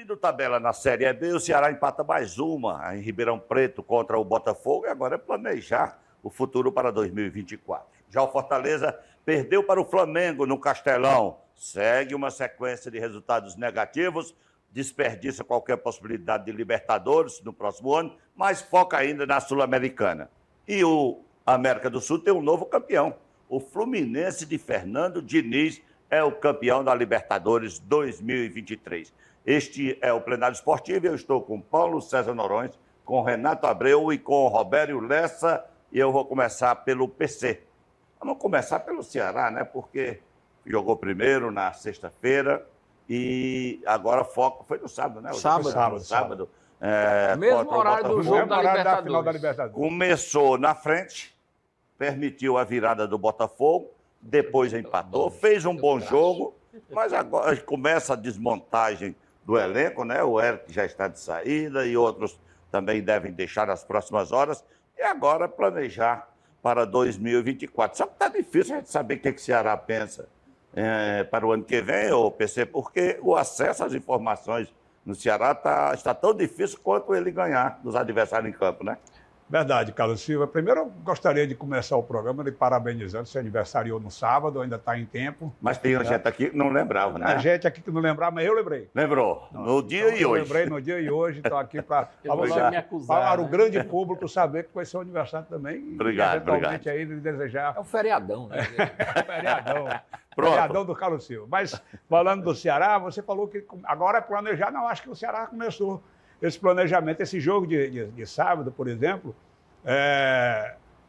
Abrindo tabela na Série B, o Ceará empata mais uma em Ribeirão Preto contra o Botafogo e agora é planejar o futuro para 2024. Já o Fortaleza perdeu para o Flamengo no Castelão. Segue uma sequência de resultados negativos, desperdiça qualquer possibilidade de Libertadores no próximo ano, mas foca ainda na Sul-Americana. E o América do Sul tem um novo campeão. O Fluminense de Fernando Diniz é o campeão da Libertadores 2023. Este é o Plenário Esportivo e eu estou com Paulo César Noronha, com Renato Abreu e com Robério Lessa, e eu vou começar pelo PC. Vamos começar pelo Ceará, né? Porque jogou primeiro na sexta-feira e agora foco foi no sábado, né? Sábado. Mesmo horário do jogo da final da Libertadores. Começou na frente, permitiu a virada do Botafogo, depois empatou, fez um bom jogo, mas agora começa a desmontagem do elenco, né? O Eric já está de saída e outros também devem deixar nas próximas horas. E agora planejar para 2024. Só que está difícil a gente saber o que o Ceará pensa para o ano que vem, ô PC, porque o acesso às informações no Ceará está tão difícil quanto ele ganhar dos adversários em campo, né? Verdade, Carlos Silva. Primeiro, eu gostaria de começar o programa lhe parabenizando. Você aniversariou no sábado, ainda está em tempo. Mas tem gente aqui que não lembrava, né? A gente aqui que não lembrava, mas eu lembrei. Lembrou? No dia e hoje. Eu lembrei no dia e hoje, estou aqui para o né? grande público saber que vai ser o aniversário também. Obrigado, obrigado. Aí lhe desejar. É um feriadão, né? Feriadão. Pronto. Feriadão do Carlos Silva. Mas, falando do Ceará, você falou que agora é planejar. Não, acho que o Ceará começou esse planejamento. Esse jogo de sábado, por exemplo,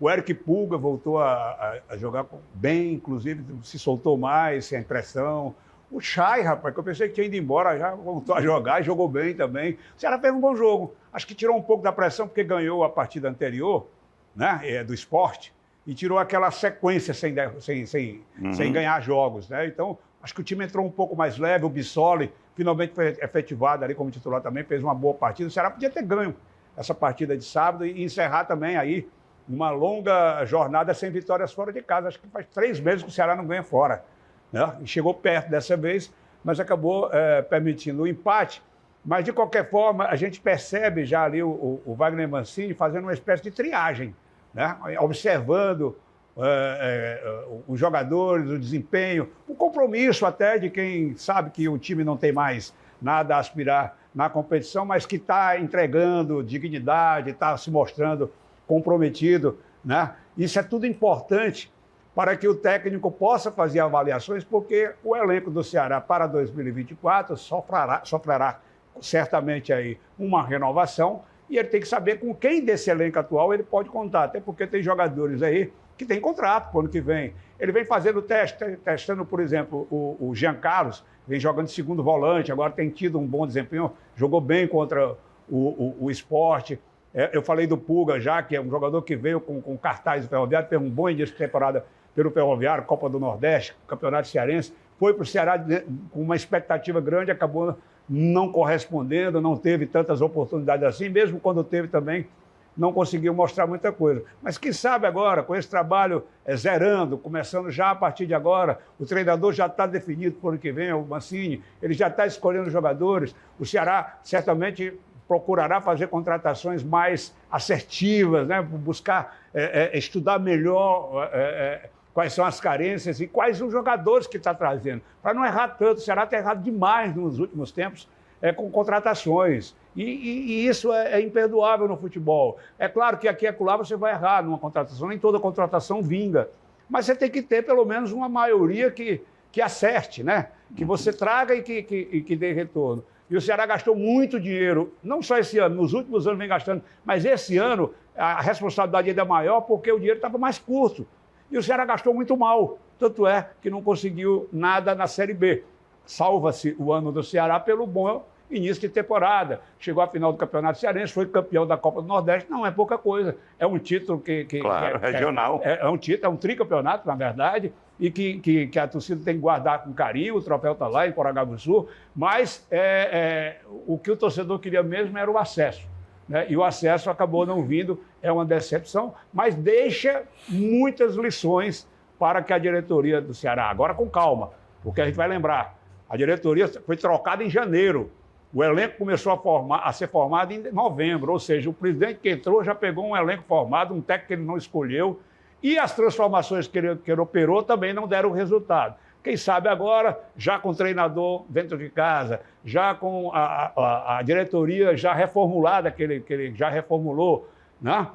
o Eric Pulga voltou a jogar bem, inclusive se soltou mais, sem pressão. O Chay, rapaz, que eu pensei que tinha ido embora, já voltou a jogar e jogou bem também. O Ceará fez um bom jogo. Acho que tirou um pouco da pressão, porque ganhou a partida anterior, né, do Sport, e tirou aquela sequência sem ganhar jogos, né? Então, acho que o time entrou um pouco mais leve, o Bissoli finalmente foi efetivado ali como titular também, fez uma boa partida. O Ceará podia ter ganho essa partida de sábado e encerrar também aí uma longa jornada sem vitórias fora de casa. Acho que faz 3 meses que o Ceará não ganha fora, né? E chegou perto dessa vez, mas acabou permitindo o empate. Mas, de qualquer forma, a gente percebe já ali o Wagner Mancini fazendo uma espécie de triagem, né? Observando os jogadores, o desempenho, o compromisso até de quem sabe que o time não tem mais nada a aspirar na competição, mas que está entregando dignidade, está se mostrando comprometido, né? Isso é tudo importante para que o técnico possa fazer avaliações, porque o elenco do Ceará para 2024 sofrerá certamente aí uma renovação e ele tem que saber com quem desse elenco atual ele pode contar, até porque tem jogadores aí que têm contrato para o ano que vem. Ele vem fazendo testando, por exemplo, o Jean Carlos, vem jogando de segundo volante, agora tem tido um bom desempenho, jogou bem contra o Sport. Eu falei do Pulga já, que é um jogador que veio com cartaz do Ferroviário, teve um bom início de temporada pelo Ferroviário, Copa do Nordeste, Campeonato Cearense, foi para o Ceará com uma expectativa grande, acabou não correspondendo, não teve tantas oportunidades assim, mesmo quando teve também, não conseguiu mostrar muita coisa. Mas quem sabe agora, com esse trabalho zerando, começando já a partir de agora, o treinador já está definido para o ano que vem, o Mancini, ele já está escolhendo jogadores, o Ceará certamente procurará fazer contratações mais assertivas, né? Buscar estudar melhor quais são as carências e quais os jogadores que está trazendo, para não errar tanto. O Ceará está errado demais nos últimos tempos com contratações. E isso é imperdoável no futebol. É claro que aqui e acolá você vai errar numa contratação, nem toda contratação vinga. Mas você tem que ter pelo menos uma maioria que acerte, né? Que você traga e que dê retorno. E o Ceará gastou muito dinheiro, não só esse ano, nos últimos anos vem gastando, mas esse ano a responsabilidade ainda é maior porque o dinheiro estava mais curto. E o Ceará gastou muito mal, tanto é que não conseguiu nada na Série B. Salva-se o ano do Ceará pelo bom início de temporada. Chegou à final do Campeonato Cearense, foi campeão da Copa do Nordeste. Não é pouca coisa. É um título claro, regional. É um título, é um tricampeonato, na verdade, e que a torcida tem que guardar com carinho. O troféu está lá em Poragabuçu. Mas o que o torcedor queria mesmo era o acesso, né? E o acesso acabou não vindo, é uma decepção, mas deixa muitas lições para que a diretoria do Ceará, agora com calma, porque a gente vai lembrar, a diretoria foi trocada em janeiro. O elenco começou a ser formado em novembro, ou seja, o presidente que entrou já pegou um elenco formado, um técnico que ele não escolheu, e as transformações que ele operou também não deram resultado. Quem sabe agora, já com o treinador dentro de casa, já com a diretoria já reformulada, que ele já reformulou, né?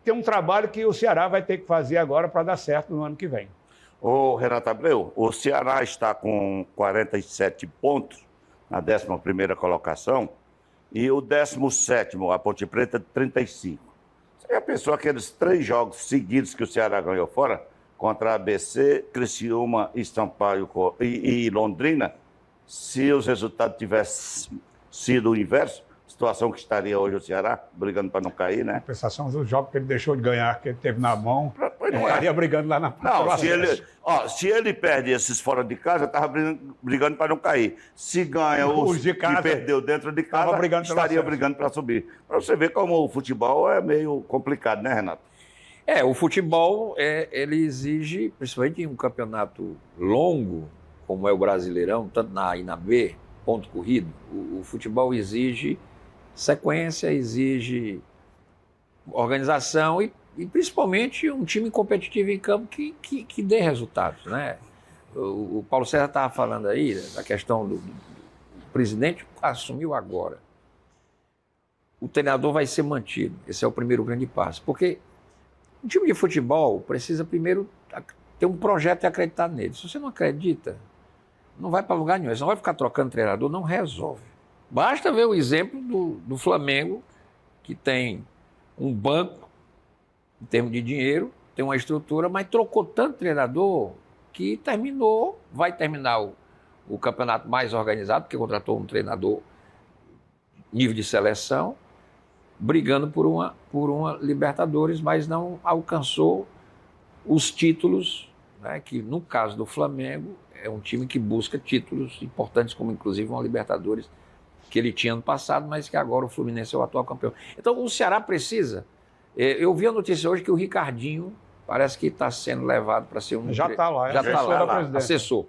Tem um trabalho que o Ceará vai ter que fazer agora para dar certo no ano que vem. Ô, Renato Abreu, o Ceará está com 47 pontos na 11ª colocação e o 17º, a Ponte Preta, 35. Você já pensou aqueles 3 jogos seguidos que o Ceará ganhou fora? Contra a ABC, Criciúma e Sampaio e Londrina? Se os resultados tivessem sido o inverso, situação que estaria hoje o Ceará, brigando para não cair, né? A compensação dos jogos que ele deixou de ganhar, que ele teve na mão, não estaria brigando lá na Não, se ele perde esses fora de casa, estava brigando para não cair. Se ganha os de casa, que perdeu dentro de casa, estaria brigando para subir. Para você ver como o futebol é meio complicado, né, Renato? O futebol, ele exige, principalmente em um campeonato longo, como é o Brasileirão, tanto na A e na B, ponto corrido, o futebol exige sequência, exige organização e principalmente um time competitivo em campo que dê resultados, né? O Paulo César estava falando aí da questão do presidente assumiu agora. O treinador vai ser mantido. Esse é o primeiro grande passo. Porque um time de futebol precisa primeiro ter um projeto e acreditar nele. Se você não acredita, não vai para lugar nenhum. Você não vai ficar trocando treinador, não resolve. Basta ver o exemplo do Flamengo, que tem um banco em termos de dinheiro, tem uma estrutura, mas trocou tanto treinador que vai terminar o campeonato mais organizado, porque contratou um treinador nível de seleção, brigando por uma Libertadores, mas não alcançou os títulos, né, que no caso do Flamengo é um time que busca títulos importantes, como inclusive uma Libertadores que ele tinha ano passado, mas que agora o Fluminense é o atual campeão. Então o Ceará precisa. Eu vi a notícia hoje que o Ricardinho parece que está sendo levado para ser um... Já está lá, já está lá, assessor.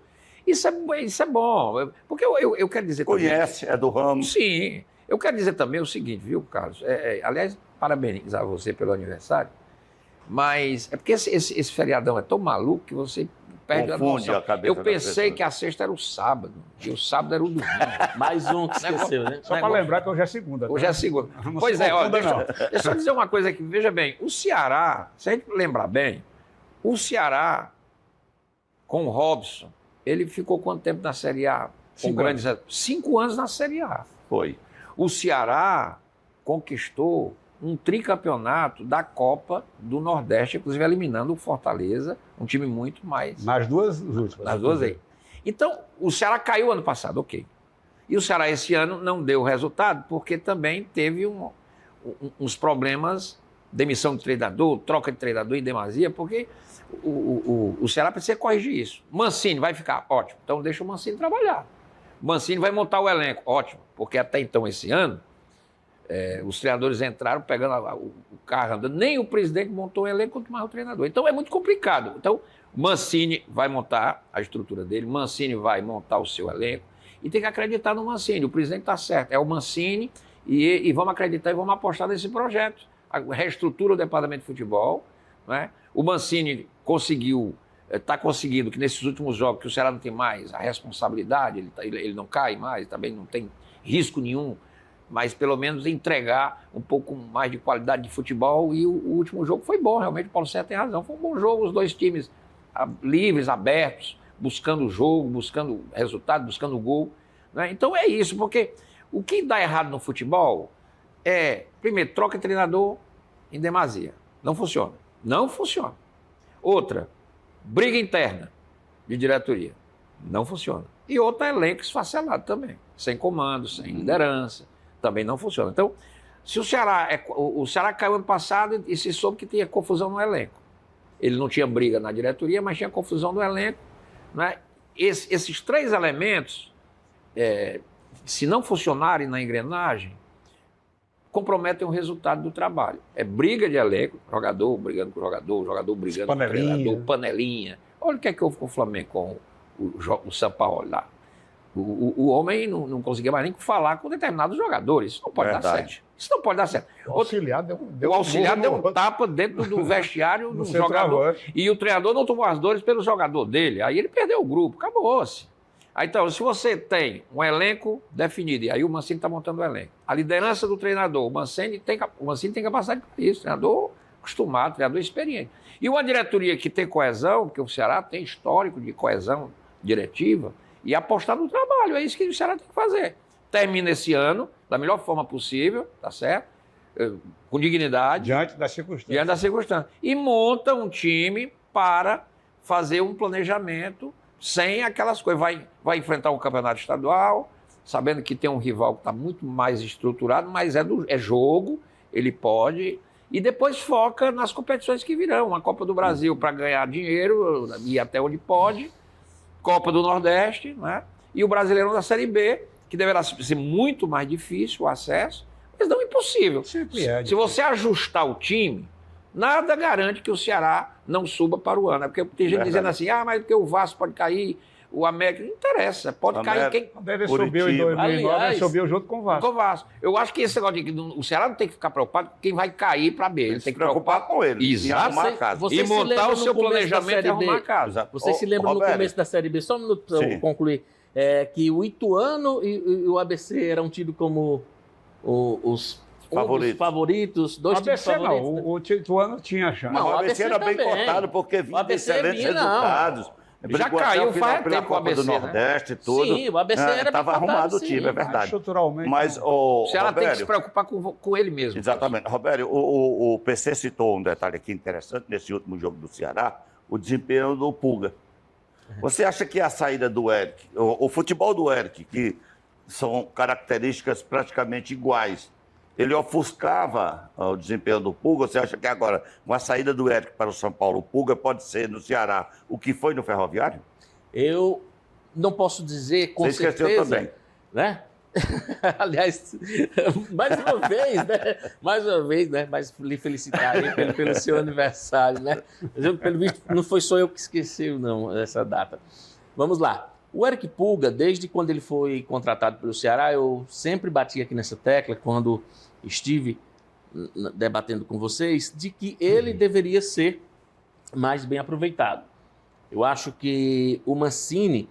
Isso é bom, porque eu quero dizer... Conhece, também, é do ramo. Sim. Eu quero dizer também o seguinte, viu, Carlos? Aliás, parabenizar você pelo aniversário, mas é porque esse feriadão é tão maluco que você perde a noção. A cabeça. Eu pensei que a sexta era o sábado, e o sábado era o domingo. Mais um que esqueceu, né? Só para lembrar que hoje é segunda. Hoje é segunda. Pois é, deixa eu dizer uma coisa aqui. Veja bem, o Ceará, se a gente lembrar bem, o Ceará, com o Robson, ele ficou quanto tempo na Série A? 5 anos na Série A. Foi. O Ceará conquistou um tricampeonato da Copa do Nordeste, inclusive eliminando o Fortaleza, um time muito mais... Nas duas últimas. Nas duas aí. Então, o Ceará caiu ano passado, ok. E o Ceará esse ano não deu resultado, porque também teve uns problemas, demissão de treinador, troca de treinador em demasia, porque o Ceará precisa corrigir isso. Mancini vai ficar ótimo, então deixa o Mancini trabalhar. Mancini vai montar o elenco, ótimo, porque até então esse ano, os treinadores entraram pegando o carro andando, nem o presidente montou o elenco, quanto mais o treinador. Então é muito complicado. Então o Mancini vai montar a estrutura dele, o Mancini vai montar o seu elenco e tem que acreditar no Mancini. O presidente está certo, é o Mancini e vamos acreditar e vamos apostar nesse projeto. A reestrutura do departamento de futebol, né? O Mancini está conseguindo que nesses últimos jogos que o Ceará não tem mais a responsabilidade, ele não cai mais, também não tem risco nenhum, mas pelo menos entregar um pouco mais de qualidade de futebol. E o último jogo foi bom, realmente o Paulo César tem razão, foi um bom jogo, os dois times livres, abertos, buscando o jogo, buscando resultado, buscando o gol, né? Então é isso, porque o que dá errado no futebol primeiro, troca de treinador em demasia, não funciona. Outra, briga interna de diretoria, não funciona. E outra, elenco esfacelado também, sem comando, sem liderança, também não funciona. Então, se o Ceará caiu ano passado e se soube que tinha confusão no elenco. Ele não tinha briga na diretoria, mas tinha confusão no elenco, né? Esses 3 elementos, se não funcionarem na engrenagem, comprometem o resultado do trabalho. É briga de elenco, jogador brigando com jogador brigando com o treinador, panelinha. Olha o que houve com o Flamengo, com o São Paulo lá. O homem não conseguia mais nem falar com determinados jogadores. Isso não pode dar Verdade. certo. Isso não pode dar certo. O auxiliar deu O auxiliar um deu murro um tapa dentro do vestiário no do jogador. centroavante. E o treinador não tomou as dores pelo jogador dele. Aí ele perdeu o grupo, acabou-se. Aí, então, se você tem um elenco definido, e aí o Mancini está montando o elenco, a liderança do treinador, o Mancini tem capacidade para isso, treinador acostumado, treinador experiente. E uma diretoria que tem coesão, porque o Ceará tem histórico de coesão diretiva, e apostar no trabalho, é isso que o Ceará tem que fazer. Termina esse ano da melhor forma possível, tá certo? Com dignidade. Diante das circunstâncias. Diante da circunstância. E monta um time para fazer um planejamento sem aquelas coisas. Vai enfrentar um campeonato estadual, sabendo que tem um rival que está muito mais estruturado, mas é jogo, ele pode. E depois foca nas competições que virão. A Copa do Brasil para ganhar dinheiro, ir até onde pode. Copa do Nordeste, né? E o Brasileirão da Série B, que deverá ser muito mais difícil o acesso, mas não impossível. Se você ajustar o time, nada garante que o Ceará não suba para o ano. Porque tem gente dizendo assim, mas porque o Vasco pode cair, o América, não interessa, pode cair quem... Ele subiu em 2009, ele subiu junto com o Vasco. Com o Vasco. Eu acho que esse negócio de que o Ceará não tem que ficar preocupado com quem vai cair para B. Ele tem que preocupar com ele. Exato. E arrumar a casa. E montar o seu planejamento e arrumar a casa. Exato. Você se lembra no Roberto. começo da Série B, só um minuto para eu concluir, que o Ituano e o ABC eram tidos como os favoritos, dois times favoritos. Não, o Ituano tinha chance. Mas Não, o o ABC ABC era bem também. cotado porque vinha de ABC excelentes vinha, não. resultados. Já caiu faz pela tempo o Copa ABC, do Nordeste e tudo. Sim, o ABC era Estava bem cotado, arrumado o sim. time, é verdade. Estruturalmente. Mas O Ceará tem que se Robério, preocupar com ele mesmo. exatamente. Roberto, o PC citou um detalhe aqui interessante nesse último jogo do Ceará, o desempenho do Pulga. Você acha que a saída do Eric, o futebol do Eric, que são características praticamente iguais, ele ofuscava o desempenho do Pulga? Você acha que agora, com a saída do Eric para o São Paulo, o Pulga pode ser no Ceará o que foi no Ferroviário? Eu não posso dizer com Você esqueceu certeza, também. né? Aliás, mais uma vez, né? Mas lhe felicitar aí pelo seu aniversário, né? Pelo visto, não foi só eu que esqueci, não, essa data. Vamos lá. O Eric Pulga, desde quando ele foi contratado pelo Ceará, eu sempre bati aqui nessa tecla, quando estive debatendo com vocês, de que ele deveria ser mais bem aproveitado. Eu acho que o Mancini,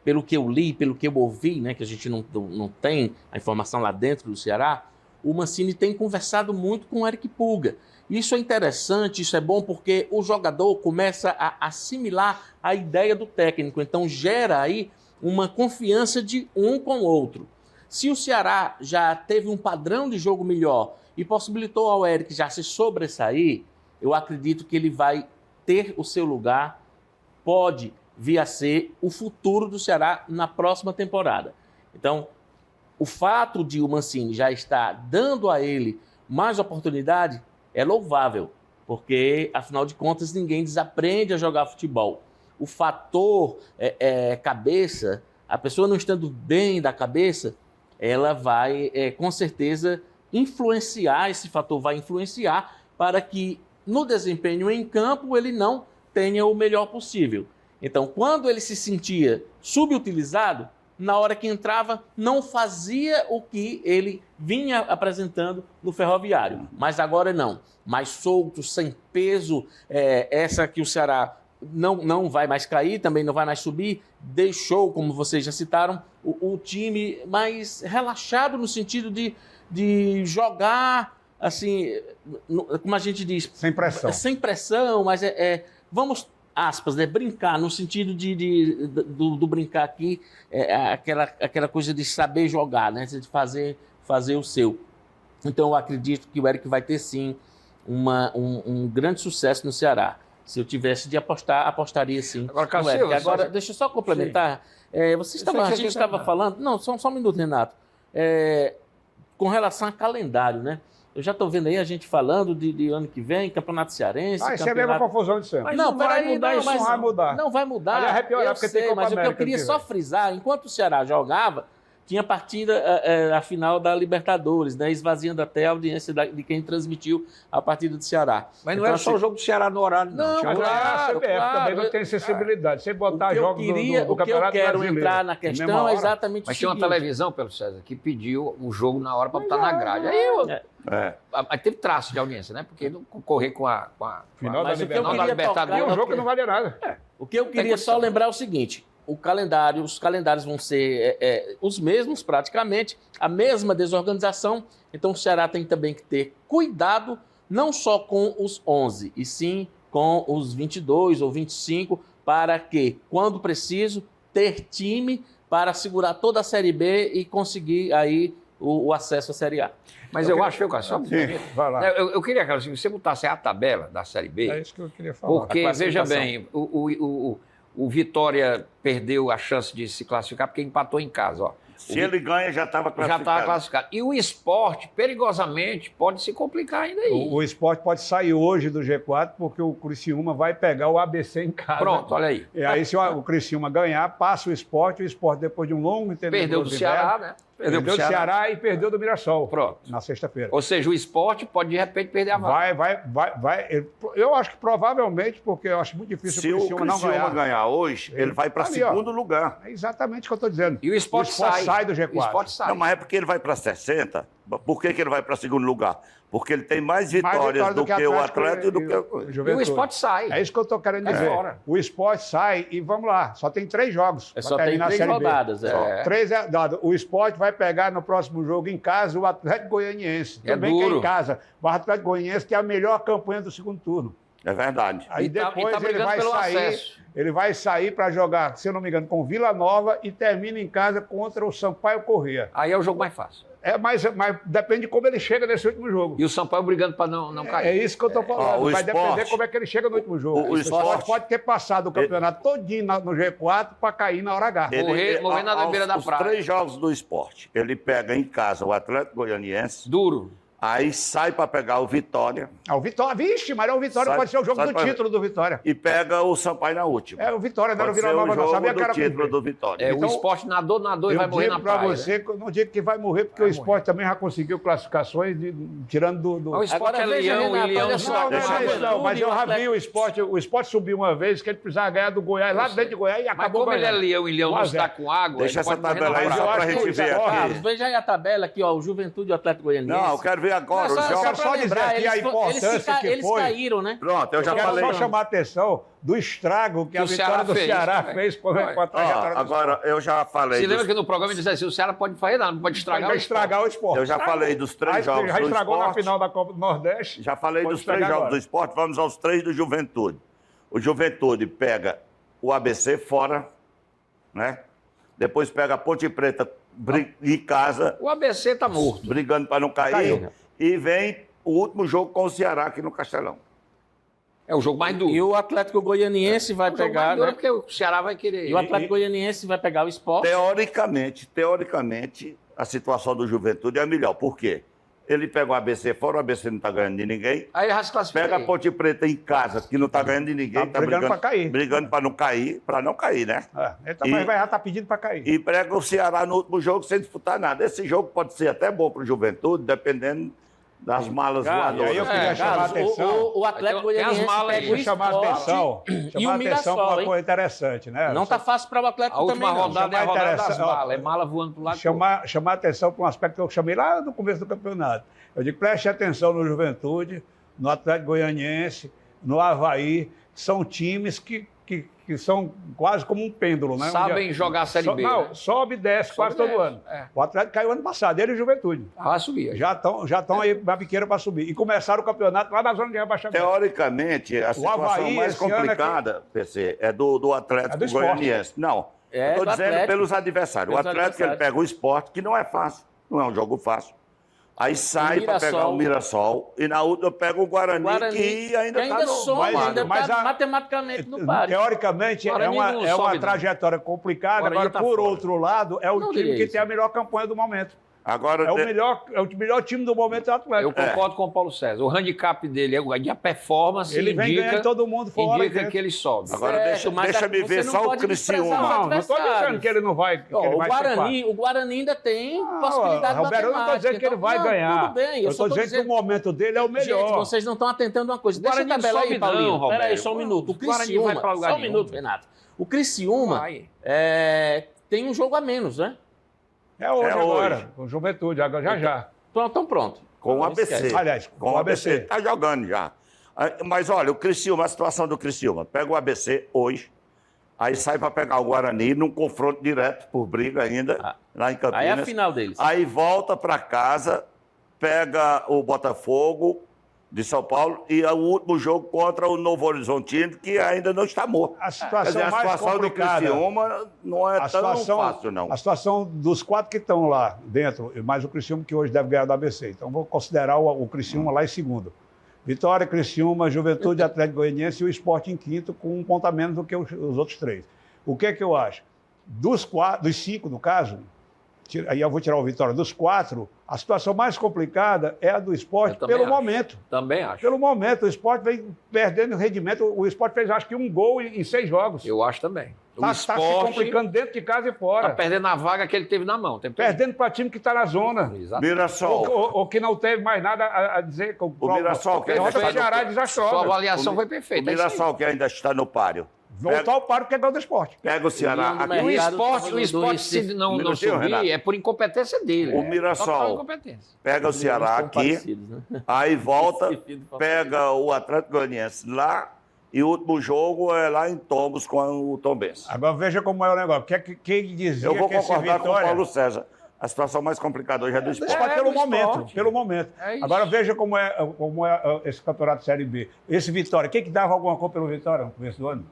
pelo que eu li, pelo que eu ouvi, né, que a gente não tem a informação lá dentro do Ceará, o Mancini tem conversado muito com o Eric Pulga. Isso é interessante, isso é bom porque o jogador começa a assimilar a ideia do técnico, então gera aí uma confiança de um com o outro. Se o Ceará já teve um padrão de jogo melhor e possibilitou ao Eric já se sobressair, eu acredito que ele vai ter o seu lugar, pode vir a ser o futuro do Ceará na próxima temporada. Então, o fato de o Mancini já estar dando a ele mais oportunidade é louvável, porque, afinal de contas, ninguém desaprende a jogar futebol. O fator cabeça, a pessoa não estando bem da cabeça, ela vai, com certeza, influenciar, esse fator vai influenciar para que, no desempenho em campo, ele não tenha o melhor possível. Então, quando ele se sentia subutilizado, na hora que entrava, não fazia o que ele vinha apresentando no Ferroviário. Mas agora não. Mais solto, sem peso, essa que o Ceará não vai mais cair, também não vai mais subir, deixou, como vocês já citaram, o time mais relaxado no sentido de jogar, assim, como a gente diz... Sem pressão. Sem pressão, mas vamos... aspas, né? Brincar, no sentido do brincar aqui, aquela coisa de saber jogar, né? De fazer o seu. Então, eu acredito que o Eric vai ter, sim, um grande sucesso no Ceará. Se eu tivesse de apostar, apostaria, sim. Agora, no Cassius, Eric. Agora, deixa eu só complementar. A gente estava falando... Não, só um minuto, Renato. Com relação a calendário, né? Eu já estou vendo aí a gente falando de ano que vem, Campeonato Cearense. Isso é a mesma confusão de sempre. Mas não vai mudar isso. Não vai mudar. Não vai mudar. Aliás, vai piorar, Eu porque tem sei, Copa mas o que eu América queria que só vem. frisar, enquanto o Ceará jogava, tinha partida, a final da Libertadores, né? Esvaziando até a audiência de quem transmitiu a partida do Ceará. Mas não Então, era só o jogo do Ceará no horário, não. Não, Tinha Mas outro- a CBF claro, também não tem sensibilidade. Você botar o que eu jogos queria, do o que eu Campeonato quero Brasileiro entrar na na mesma questão é hora. exatamente Mas o tinha uma seguinte. televisão, Pedro César, que pediu o jogo na hora para botar na grade. é. Aí eu, É. Aí teve traço de audiência, né? Porque não concorrer com a Final da Mas o que eu Libertadores. queria Libertadores. E tocar, um jogo que não vale nada. o que eu queria só lembrar é o seguinte: os calendários vão ser os mesmos praticamente, a mesma desorganização. Então o Ceará tem também que ter cuidado, não só com os 11, e sim com os 22 ou 25, para que, quando preciso, ter time para segurar toda a Série B e conseguir aí o acesso à Série A. Mas eu acho, cara, só Vai lá. eu queria, cara, se você botasse a tabela da Série B, É isso que eu queria falar. porque, A veja classificação. bem, o Vitória perdeu a chance de se classificar porque empatou em casa, ó. Se ele ganha, já estava Já classificado. estava classificado. E o Sport, perigosamente, pode se complicar ainda aí. O Sport pode sair hoje do G4 porque o Criciúma vai pegar o ABC em casa. Pronto, olha aí. E aí, se o Criciúma ganhar, passa o Sport depois de um longo intervalo. Perdeu do Ceará, né? Perdeu do Ceará e perdeu do Mirassol. Pronto. Na sexta-feira. Ou seja, o Sport pode, de repente, perder a vaga. Vai. Eu acho que provavelmente, porque eu acho muito difícil Se o o Criciúma não Criciúma ganhar. ganhar hoje, ele vai para Ali, ó. segundo lugar. É exatamente o que eu estou dizendo. E o Sport sai do G4. O Sport sai. Não, mas é porque ele vai para 60. Por que ele vai para segundo lugar? Porque ele tem mais vitórias do que o Atlético e do que o... E o Juventude. Sport sai. É isso que eu estou querendo É dizer. fora. O Sport sai e vamos lá. Só tem 3 jogos. pra Só tem terminar a 3 Série B. rodadas. É. 3 é dado. O Sport vai pegar no próximo jogo em casa o Atlético Goianiense. É Também que é duro. em casa. O Atlético Goianiense tem a melhor campanha do segundo turno. É verdade. Aí E tá depois ele brigando vai pelo sair. acesso. Ele vai sair para jogar, se eu não me engano, com o Vila Nova e termina em casa contra o Sampaio Corrêa. Aí é o jogo mais fácil. Mas depende de como ele chega nesse último jogo. E o Sampaio brigando para não cair. É isso que eu estou falando. o Vai Sport- depender como é que ele chega no último jogo. o Sport- Pode ter passado o campeonato todinho no G4 para cair na hora H. Morrer na beira da os praia. 3 jogos do esporte, ele pega em casa o Atlético Goianiense, Duro. aí sai para pegar o Vitória O Vitória, vixe, mas o Vitória Sai- pode ser o jogo sai do pra- título do Vitória. e pega o Sampaio na última. É o Vitória, não era o Pode ser Vila Nova, o não. jogo Sabia que do era título cumprir. do Vitória. O Então, Sport nadou e vai morrer Eu na digo para praia. você que eu não digo que vai morrer, porque o Sport também já conseguiu classificações, tirando do... Mas o Sport Agora, é veja, leão Renato, e leão olha só. só, Não, deixa não é eu isso não, mas eu já vi o Sport subiu uma vez, que ele precisava ganhar do Goiás, lá dentro de Goiás, e Mas acabou como ele é ganhando. leão e leão não 1 a está 0. com água, Deixa ele essa pode morrer tabela na aí Mas só eu praia. pra acho que gente o ver Sport- aqui. Carlos, veja aí a tabela aqui, ó, o Juventude e o Atlético Goianiense. Não, eu quero ver agora Não, os só jogos. quero só dizer aqui a importância que eles foi. caíram, né? Pronto, eu já Eu quero falei. só chamar a atenção do estrago que a o vitória Ceará do fez, Ceará né? fez com a Ó, trajetória do agora, eu já falei. Você dos- lembra que no programa ele dizia assim, o Ceará pode fazer nada, não pode estragar Vai o estragar o esporte. Eu já falei dos 3 jogos Já do estragou na esporte. final da Copa do Nordeste. Já falei Pode dos 3 estragar jogos agora. do esporte, vamos aos 3 do Juventude. O Juventude pega o ABC fora, né? Depois pega a Ponte Preta em casa, O ABC tá morto. brigando para não cair. Caiu. E vem o último jogo com o Ceará aqui no Castelão. É o jogo mais duro. E o Atlético Goianiense vai É o jogo pegar, mais duro né? porque o Ceará vai querer. E o Atlético Goianiense vai pegar o Sport. Teoricamente, a situação do Juventude é a melhor. Por quê? Ele pega o ABC fora, o ABC não está ganhando de ninguém. Aí ele já se classifica. Pega a Ponte Preta em casa, que não está ganhando de ninguém. Tá brigando pra cair. Brigando para não cair, né? Ele já tá pedindo para cair. E pega o Ceará no último jogo sem disputar nada. Esse jogo pode ser até bom para o Juventude, dependendo das malas Carlos, voadoras. e aí eu queria chamar a Carlos, atenção. o Atlético Tem as Goianiense malas aí. pega o Vou chamar a Sport atenção. e Chamar o a atenção para Mirassol, uma hein? coisa interessante, né? Não tá fácil para o Atlético A última também, não. rodada é a Chamar rodada das interessante, ó. malas. É mala voando pro lado. Chamar a atenção para um aspecto que eu chamei lá no começo do campeonato. Eu digo, preste atenção no Juventude, no Atlético Goianiense, no Avaí, que são times que são quase como um pêndulo, né? Sabem jogar a Série B. Não, né? sobe e desce quase Sobe e todo desce, ano. é. O Atlético caiu ano passado, ele e o Juventude. Vai subir. Já estão aí na biqueira para subir. E começaram o campeonato lá na zona de rebaixamento. Teoricamente, a situação Avaí, mais esse ano complicada, PC, é do Atlético É do Sport. Goianiense. Não, É, estou do dizendo Atlético. pelos adversários. Pelos O Atlético ele adversários. pega o Sport, que não é fácil, não é um jogo fácil. Aí sai para Mirassol. pegar o Mirassol e na outra pega o Guarani, que ainda está no... some, mas- ainda mas tá a- matematicamente no páreo. Teoricamente, Guarani não é uma sobe, não. trajetória complicada. Guarani Agora, tá por fora. outro lado, é o Não time diria que isso. tem a melhor campanha do momento. Agora, É o melhor time do momento do Eu Atlético. concordo com o Paulo César. O handicap dele é a performance, Ele vem ganhando todo mundo fora. indica que ele sobe. Agora deixa me ver só o Criciúma. Não estou dizendo que ele não vai. Que ele vai O Guarani ainda tem possibilidade Roberto, eu não estou dizendo que ele vai ganhar. Tudo bem, eu estou dizendo que o momento dele é o melhor. Gente, vocês não estão atentando uma coisa. Deixa a Guarani tabela sobe aí, Paulinho. não, Roberto. Espera aí, só um minuto. O Guarani Criciúma, vai pra lugar só um nenhum. minuto, Renato. O Criciúma Vai. tem um jogo a menos, né? É hoje É agora, hoje. com Juventude, agora já. Então pronto. Com o Não ABC. esquece. Aliás, Com o ABC. Está jogando já. Mas olha, o Criciúma, a situação do Criciúma. Pega o ABC hoje, aí sai para pegar o Guarani num confronto direto, por briga ainda, lá em Campinas. Aí é a final deles. Aí volta para casa, pega o Botafogo de São Paulo e é o último jogo contra o Novo Horizontino, que ainda não está morto. A Quer situação dizer, a mais situação do complicada. Criciúma não é tão fácil, não. A situação dos 4 que estão lá dentro, mais o Criciúma que hoje deve ganhar do ABC. Então vou considerar o Criciúma lá em segundo. Vitória, Criciúma, Juventude, Atlético Goianiense e o Sport em quinto, com um ponto a menos do que os outros 3. O que é que eu acho? Dos 5, no caso, aí eu vou tirar o Vitória, dos 4, a situação mais complicada é a do Sport Eu também pelo acho. momento. Também acho. Pelo momento, o Sport vem perdendo rendimento. O Sport fez, acho que, um gol em 6 jogos. Eu acho também. Está se complicando dentro de casa e fora. Tá perdendo a vaga que ele teve na mão. Perdendo para time que está na zona. Exato. Mirassol. Ou que não teve mais nada a dizer. O Mirassol, que a ainda derrota do está Ceará é Sua desastrosa. avaliação foi O perfeita. é isso aí. Mirassol, que ainda está no páreo. Voltou ao paro porque é gol do Sport. Pega o Ceará. Leandro aqui. O Mercado esporte, do o esporte Recife. se não Minutinho, subir, Renato. é por incompetência dele. O É Mirassol. total incompetência. Pega o Ceará São aqui, parecidos, né? aí volta, Recife do pega o Atlético Goianiense lá, e o último jogo é lá em Tombos com o Tombense. Agora veja como é o negócio. Quem dizia Eu vou que esse concordar com o Vitória... Paulo César. A situação mais complicada hoje é do esporte. Sport É, pelo do momento, Sport. pelo momento. É isso. Agora veja como é esse campeonato de Série B. Esse Vitória, quem que dava alguma coisa pelo Vitória no começo do ano?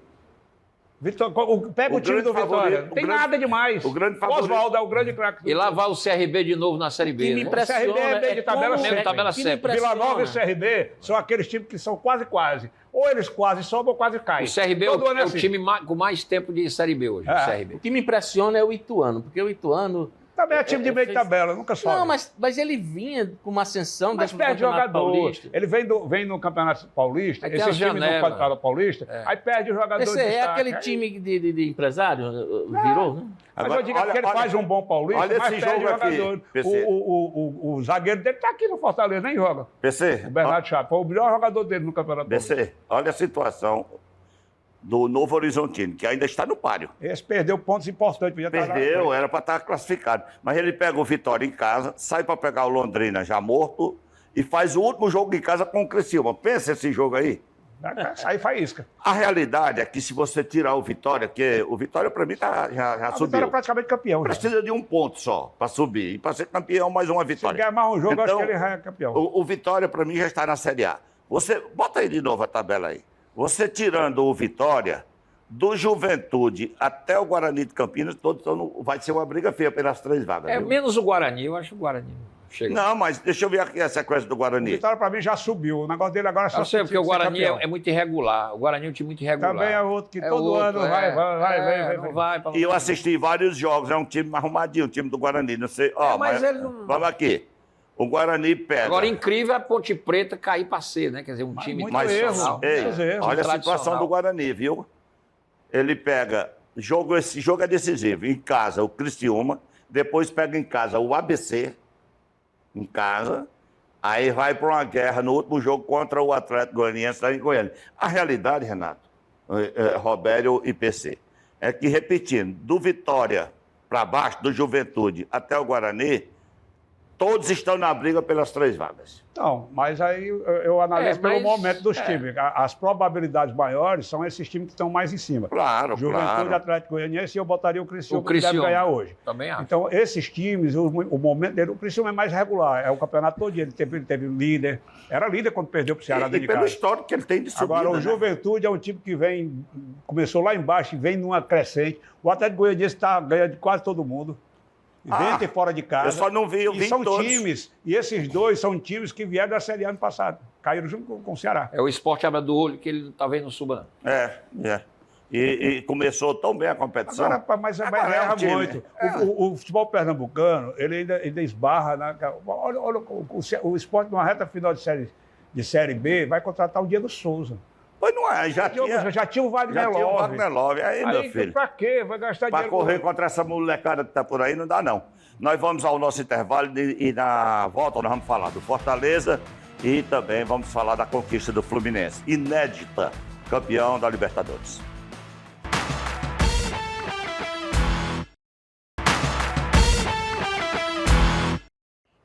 Pega O o time grande do Vitória. favorito, Não tem o grande- nada demais. o grande favorito- Oswaldo é o grande craque. E lá vai o CRB de novo na Série B. Que me né? impressiona CRB é meio de tabela como- sempre. Tabela que me sempre. Vila Nova e impressiona. CRB são aqueles times que são quase. Ou eles quase sobem ou quase caem. O CRB Todo ano é o assim. time com mais tempo de Série B hoje. É. O CRB. O que me impressiona é o Ituano, porque o Ituano... Também é time de meio de tabela, nunca sobe. Não, mas ele vinha com uma ascensão Mas dentro do perde Campeonato jogador. Paulista. Ele vem no Campeonato Paulista, Aí tem esse as time no janelas. Campeonato Paulista, É. aí perde o jogador Esse de é destaque. aquele Aí- time de empresário, virou, né? Mas Agora, eu digo que ele faz um bom paulista, olha mas esse perde jogo aqui, jogador. PC. O zagueiro dele está aqui no Fortaleza, nem joga. PC, O Bernardo Chapo, foi o melhor jogador dele no Campeonato Paulista. PC, olha a situação do Novo Horizontino, que ainda está no páreo. Esse perdeu pontos importantes. Podia estar lá na Perdeu, frente. era para estar classificado. Mas ele pega o Vitória em casa, sai para pegar o Londrina já morto e faz o último jogo em casa com o Criciúma. Pensa esse jogo aí. Aí faísca. A realidade é que se você tirar o Vitória, que o Vitória para mim já A Vitória é subiu. praticamente campeão. Já. Precisa de um ponto só para subir. E para ser campeão, mais uma Se vitória. ganhar mais um jogo, eu acho Então, que ele já é campeão. O Vitória, para mim, já está na Série A. Você, bota aí de novo a tabela aí. Você tirando o Vitória, do Juventude até o Guarani de Campinas, vai ser uma briga feia pelas 3 vagas. É viu? menos o Guarani. Eu acho o Guarani. Chega. Não, mas deixa eu ver aqui a sequência do O Guarani. Vitória, para mim, já subiu. O negócio dele agora é só Eu sei, porque o ser Guarani campeão. é muito irregular. O Guarani é um time muito irregular. Também é outro que É todo outro, ano é. vai. Não vai pra E eu assisti vários jogos, é um time arrumadinho, o time do Guarani. Não sei. Ó, mas ele não- Vamos aqui. O Guarani pega. Agora, incrível é a Ponte Preta cair para C, né? Quer dizer, um time muito Mas, erro, ei, muitos erros. olha a Tradicional. situação do Guarani, viu? Ele pega, esse jogo é decisivo, em casa o Criciúma, depois pega em casa o ABC, em casa, aí vai para uma guerra no último jogo contra o Atlético Goianiense lá em Goiânia. A realidade, Renato, Robério e PC, é que, repetindo, do Vitória para baixo, do Juventude até o Guarani, todos estão na briga pelas 3 vagas. Não, mas aí eu analiso pelo mas- momento dos times. As probabilidades maiores são esses times que estão mais em cima. Claro, Juventude, claro. Atlético Goianiense, e eu botaria o Criciúma, O que deve Criciúma. ganhar hoje. Também acho. Então, esses times, o momento dele, o Criciúma é mais regular, é o campeonato todo dia. Ele teve líder, era líder quando perdeu para o Ceará E dentro de pelo casa. histórico que ele tem de subida, Agora, o né? Juventude é um time que começou lá embaixo e vem numa crescente. O Atlético Goianiense está ganhando de quase todo mundo, dentro e fora de casa. Eu só não vi, eu vi E são todos. times, e esses dois são times que vieram da Série A ano passado. Caíram junto com o Ceará. É o esporte abre do olho que ele talvez não suba, não. É. E começou tão bem a competição. Agora, mas Agora é um erra time. muito. O futebol pernambucano, ele ainda esbarra na... Olha, o Sport, numa reta final de série B, vai contratar o Diego Souza. Pois não é, já tinha o Wagner o Love. Wagner Love. Aí, meu filho, Pra quê? Vai gastar para dinheiro... correr contra essa molecada que está por aí, não dá, não. Nós vamos ao nosso intervalo e na volta nós vamos falar do Fortaleza e também vamos falar da conquista do Fluminense. Inédita, campeão da Libertadores.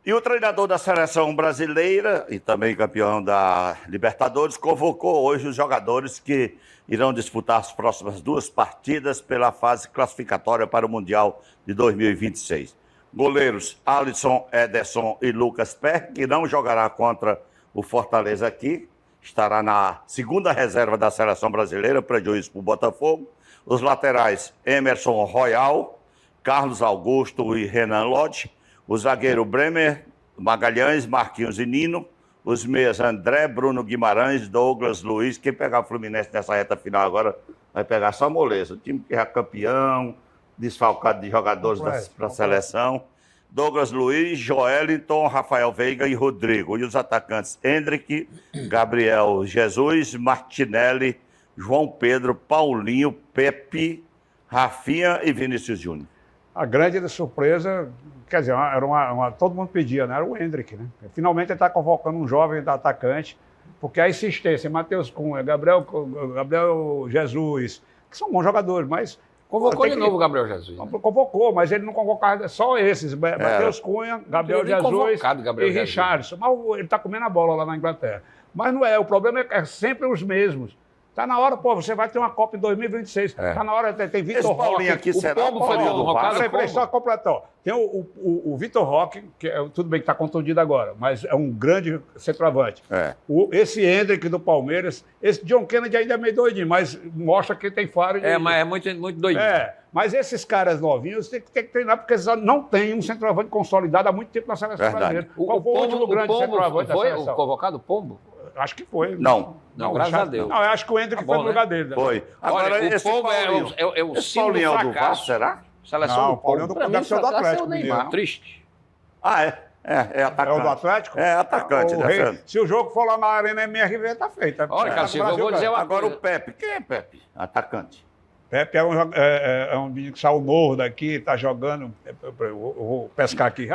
E o treinador da seleção brasileira e também campeão da Libertadores convocou hoje os jogadores que irão disputar as próximas 2 partidas pela fase classificatória para o Mundial de 2026. Goleiros Alisson, Ederson e Lucas Perry, que não jogará contra o Fortaleza aqui, estará na segunda reserva da seleção brasileira, prejuízo para o Botafogo. Os laterais Emerson Royal, Carlos Augusto e Renan Lodge. O zagueiro Bremer, Magalhães, Marquinhos e Nino. Os meias André, Bruno Guimarães, Douglas Luiz. Quem pegar o Fluminense nessa reta final agora vai pegar só moleza. O time que é campeão, desfalcado de jogadores para a seleção. Douglas Luiz, Joelinton, Rafael Veiga e Rodrigo. E os atacantes Hendrick, Gabriel Jesus, Martinelli, João Pedro, Paulinho, Pepe, Rafinha e Vinícius Júnior. A grande surpresa, quer dizer, todo mundo pedia, né? Era o Hendrick, né? Finalmente ele está convocando um jovem atacante, porque a insistência, Matheus Cunha, Gabriel Jesus, que são bons jogadores, mas... Convocou de novo o Gabriel Jesus. Né? Convocou, mas ele não convocava só esses, Matheus Cunha, Gabriel Jesus e Richarlison. Mas ele está comendo a bola lá na Inglaterra. Mas não é, o problema é sempre os mesmos. Tá na hora, pô, você vai ter uma Copa em 2026. Tá na hora, tem Vitor Roque. Aqui, o Pombo foi do Peraí, só completar. Tem o Vitor Roque, que tudo bem que está contundido agora, mas é um grande centroavante. Esse Hendrick do Palmeiras, esse John Kennedy ainda é meio doidinho, mas mostra que tem faro. Mas é muito doidinho. Mas esses caras novinhos tem que treinar, porque eles não têm um centroavante consolidado há muito tempo na seleção brasileira. Qual foi o último grande centroavante da seleção? Foi o convocado, o Pombo? Acho que foi. Não, graças a Deus. Não, eu acho que o Hendrick foi no lugar dele. Foi. Agora, olha, o Pombo é o símbolo do fracasso. Do Vasco, será? Seleção não, do Pombo. O Paulinho deve ser do Atlético. Neymar. Triste. É atacante. É o do Atlético? É atacante. Se o jogo for lá na Arena MRV, tá feito. Olha, Cacilho, eu vou dizer uma Agora coisa. o Pepe. Quem é Pepe? Atacante. Pepe é um menino que saiu novo daqui, tá jogando. Eu vou pescar aqui.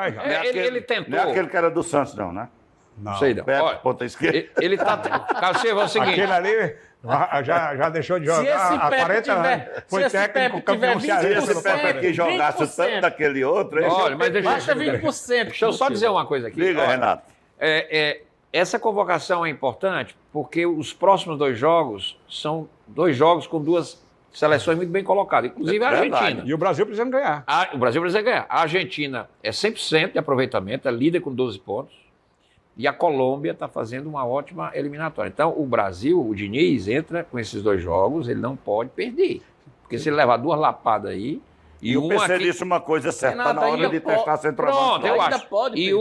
Ele tentou. Não é aquele que era do Santos, não, né? Não. Sei não. Pepe, Olha, ponta esquerda. ele tá... Cacilho, é o seguinte... Aquele ali já deixou de jogar há 40 anos. Foi técnico campeão cearense. Se esse Pepe aqui jogasse o tanto daquele outro... Olha, mas Basta 20%. Deixa eu só dizer uma coisa aqui. Liga, Renato. Essa convocação é importante porque os próximos 2 jogos são 2 jogos com 2 seleções muito bem colocadas, inclusive a Argentina. E o Brasil precisa ganhar. O Brasil precisa ganhar. A Argentina é 100% de aproveitamento, é líder com 12 pontos. E a Colômbia está fazendo uma ótima eliminatória. Então, o Brasil, o Diniz, entra com esses 2 jogos, ele não pode perder. Porque se ele levar 2 lapadas aí... E o PC disse uma coisa certa, está na hora de testar centroavante. Pronto, eu ainda acho. Pode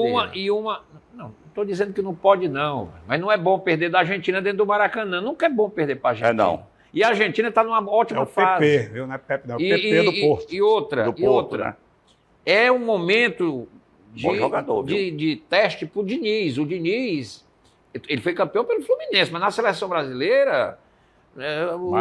Não estou dizendo que não pode, não. Mas não é bom perder da Argentina dentro do Maracanã. Nunca é bom perder para a Argentina. Não. E a Argentina está numa ótima fase. É o PP, viu? Não é Pepe, não. É o PP do Porto. E outra. Né? É um momento... Bom jogador, de teste para o Diniz. O Diniz, ele foi campeão pelo Fluminense, mas na seleção brasileira,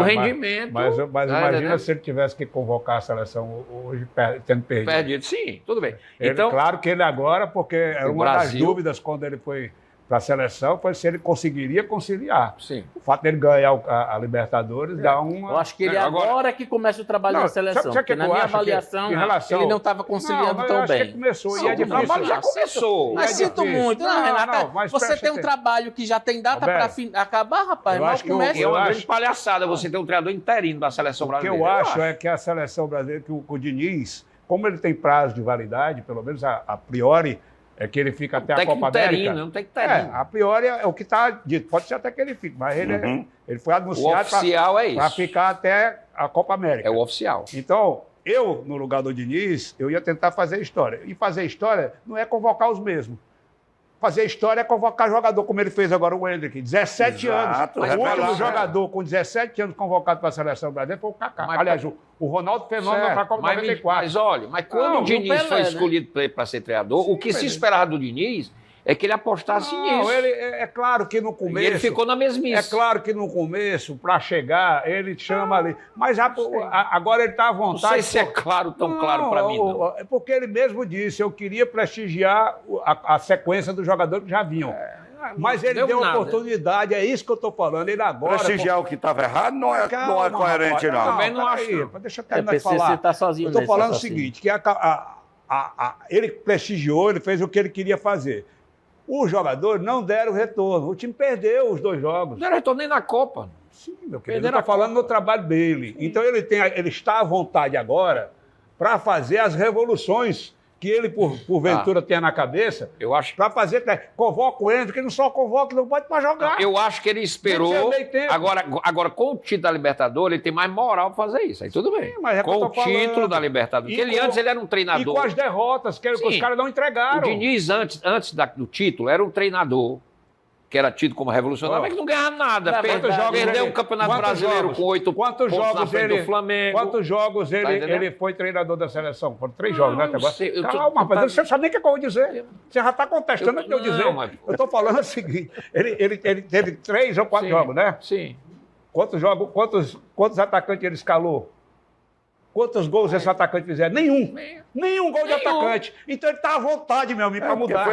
rendimento... Mas imagina se ele tivesse que convocar a seleção hoje, tendo perdido. Perdido, sim, tudo bem. Então, claro que ele agora, porque era uma das dúvidas quando ele foi para a seleção, foi se ele conseguiria conciliar. Sim. O fato dele ganhar a Libertadores dá uma... Eu acho que ele agora é que começa o trabalho da seleção. Porque na minha avaliação, ele não estava conciliando tão bem. Que começou, e é difícil. O trabalho já começou. Mas sinto muito. Não, Renata, você tem um trabalho que já tem data para acabar, rapaz. Mas começa... É uma grande palhaçada você ter um treinador interino da seleção brasileira. O que eu acho é que a seleção brasileira, que o Diniz, como ele tem prazo de validade, pelo menos a priori, é que ele fica até a Copa América. Não tem que interino. A priori é o que está dito. Pode ser até que ele fique, mas ele foi anunciado para ficar até a Copa América. É o oficial. Então, eu, no lugar do Diniz, eu ia tentar fazer história. E fazer história não é convocar os mesmos. fazer história é convocar jogador, como ele fez agora o Hendrick, 17 Exato, anos. O último jogador com 17 anos convocado para a seleção brasileira foi o Kaká. Aliás, o Ronaldo Fenômeno para a Copa 94. Mas olha, quando o Diniz foi escolhido para ser treinador, o que se esperava do Diniz é que ele apostasse nisso. É claro que no começo... E ele ficou na mesmice. É claro que no começo, para chegar, ele chama ali. Mas agora ele está à vontade... Não sei se é claro, tão claro para mim, não. É porque ele mesmo disse, eu queria prestigiar a sequência dos jogadores que já vinham. Mas ele deu oportunidade, é isso que eu estou falando. Ele agora... Prestigiar o que estava errado não é coerente, não. Também não acho. Deixa eu terminar de falar. Você está sozinho. Eu estou falando o seguinte, que ele prestigiou, ele fez o que ele queria fazer. Os jogadores não deram retorno. O time perdeu os 2 jogos. Não deram retorno nem na Copa. Sim, meu querido. Eu estou falando no trabalho dele. Sim. Então ele está à vontade agora para fazer as revoluções que ele, porventura, tenha na cabeça. Eu acho. Para fazer. Convoca o Hendrick, que não só convoca, não pode para jogar. Eu acho que ele esperou. Agora, com o título da Libertadores, ele tem mais moral para fazer isso. Aí tudo bem. Sim, mas com o título da Libertadores. Porque antes ele era um treinador. E com as derrotas que os caras não entregaram. O Diniz, antes do título, era um treinador que era tido como revolucionário, mas que não ganhava nada. Perdeu o Campeonato Brasileiro com 8 pontos na frente do Flamengo. Quantos jogos ele foi treinador da seleção? Foram 3 jogos, né? Calma, rapaz, você sabe nem o que eu vou dizer. Você já está contestando o que eu dizer. Eu estou falando o seguinte, ele teve 3 ou 4 jogos, né? Sim. Quantos atacantes ele escalou? Quantos gols esse atacante fizeram? Nenhum gol de atacante. Então ele está à vontade, meu amigo, para mudar.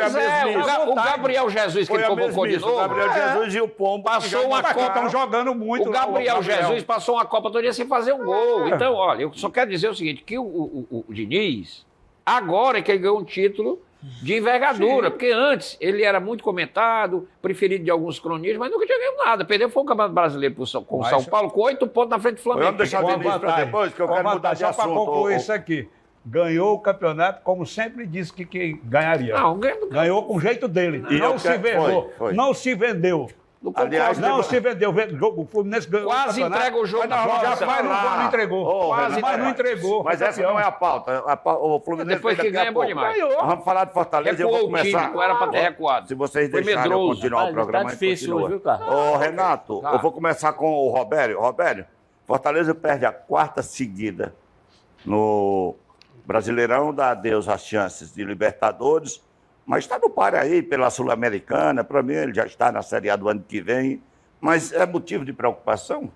O Gabriel Jesus, que ele convocou de novo. O Gabriel Jesus e o Pombo passou uma Copa. Estão jogando muito. O Gabriel Jesus passou uma Copa todo dia sem fazer um gol. Então, olha, eu só quero dizer o seguinte, que o Diniz, agora é que ele ganhou um título de envergadura, porque antes ele era muito comentado, preferido de alguns cronistas, mas nunca tinha ganhado nada. Perdeu foi o Campeonato Brasileiro com o São Paulo, com 8 pontos na frente do Flamengo. Vamos deixar o Diniz para depois, que eu quero mudar de assunto. Só para concluir isso aqui. Ganhou o campeonato, como sempre disse que ganharia. Ganhou com o jeito dele. Não se vendeu. Aliás, não se vendeu. O Fluminense ganhou. Quase entrega o jogo. Mas não entregou. Mas não entregou. Mas essa não é a pauta. O Fluminense depois que ganha é bom demais. Vamos falar de Fortaleza. Eu vou começar. Era para ter recuado. Se vocês deixarem eu continuar o programa. Tá difícil hoje, viu, cara? Ô, Renato, eu vou começar com o Robério. Robério, Fortaleza perde a 4ª seguida no Brasileirão, dá adeus às chances de Libertadores. Mas está no par aí pela Sul-Americana. Para mim, ele já está na Série A do ano que vem. Mas é motivo de preocupação?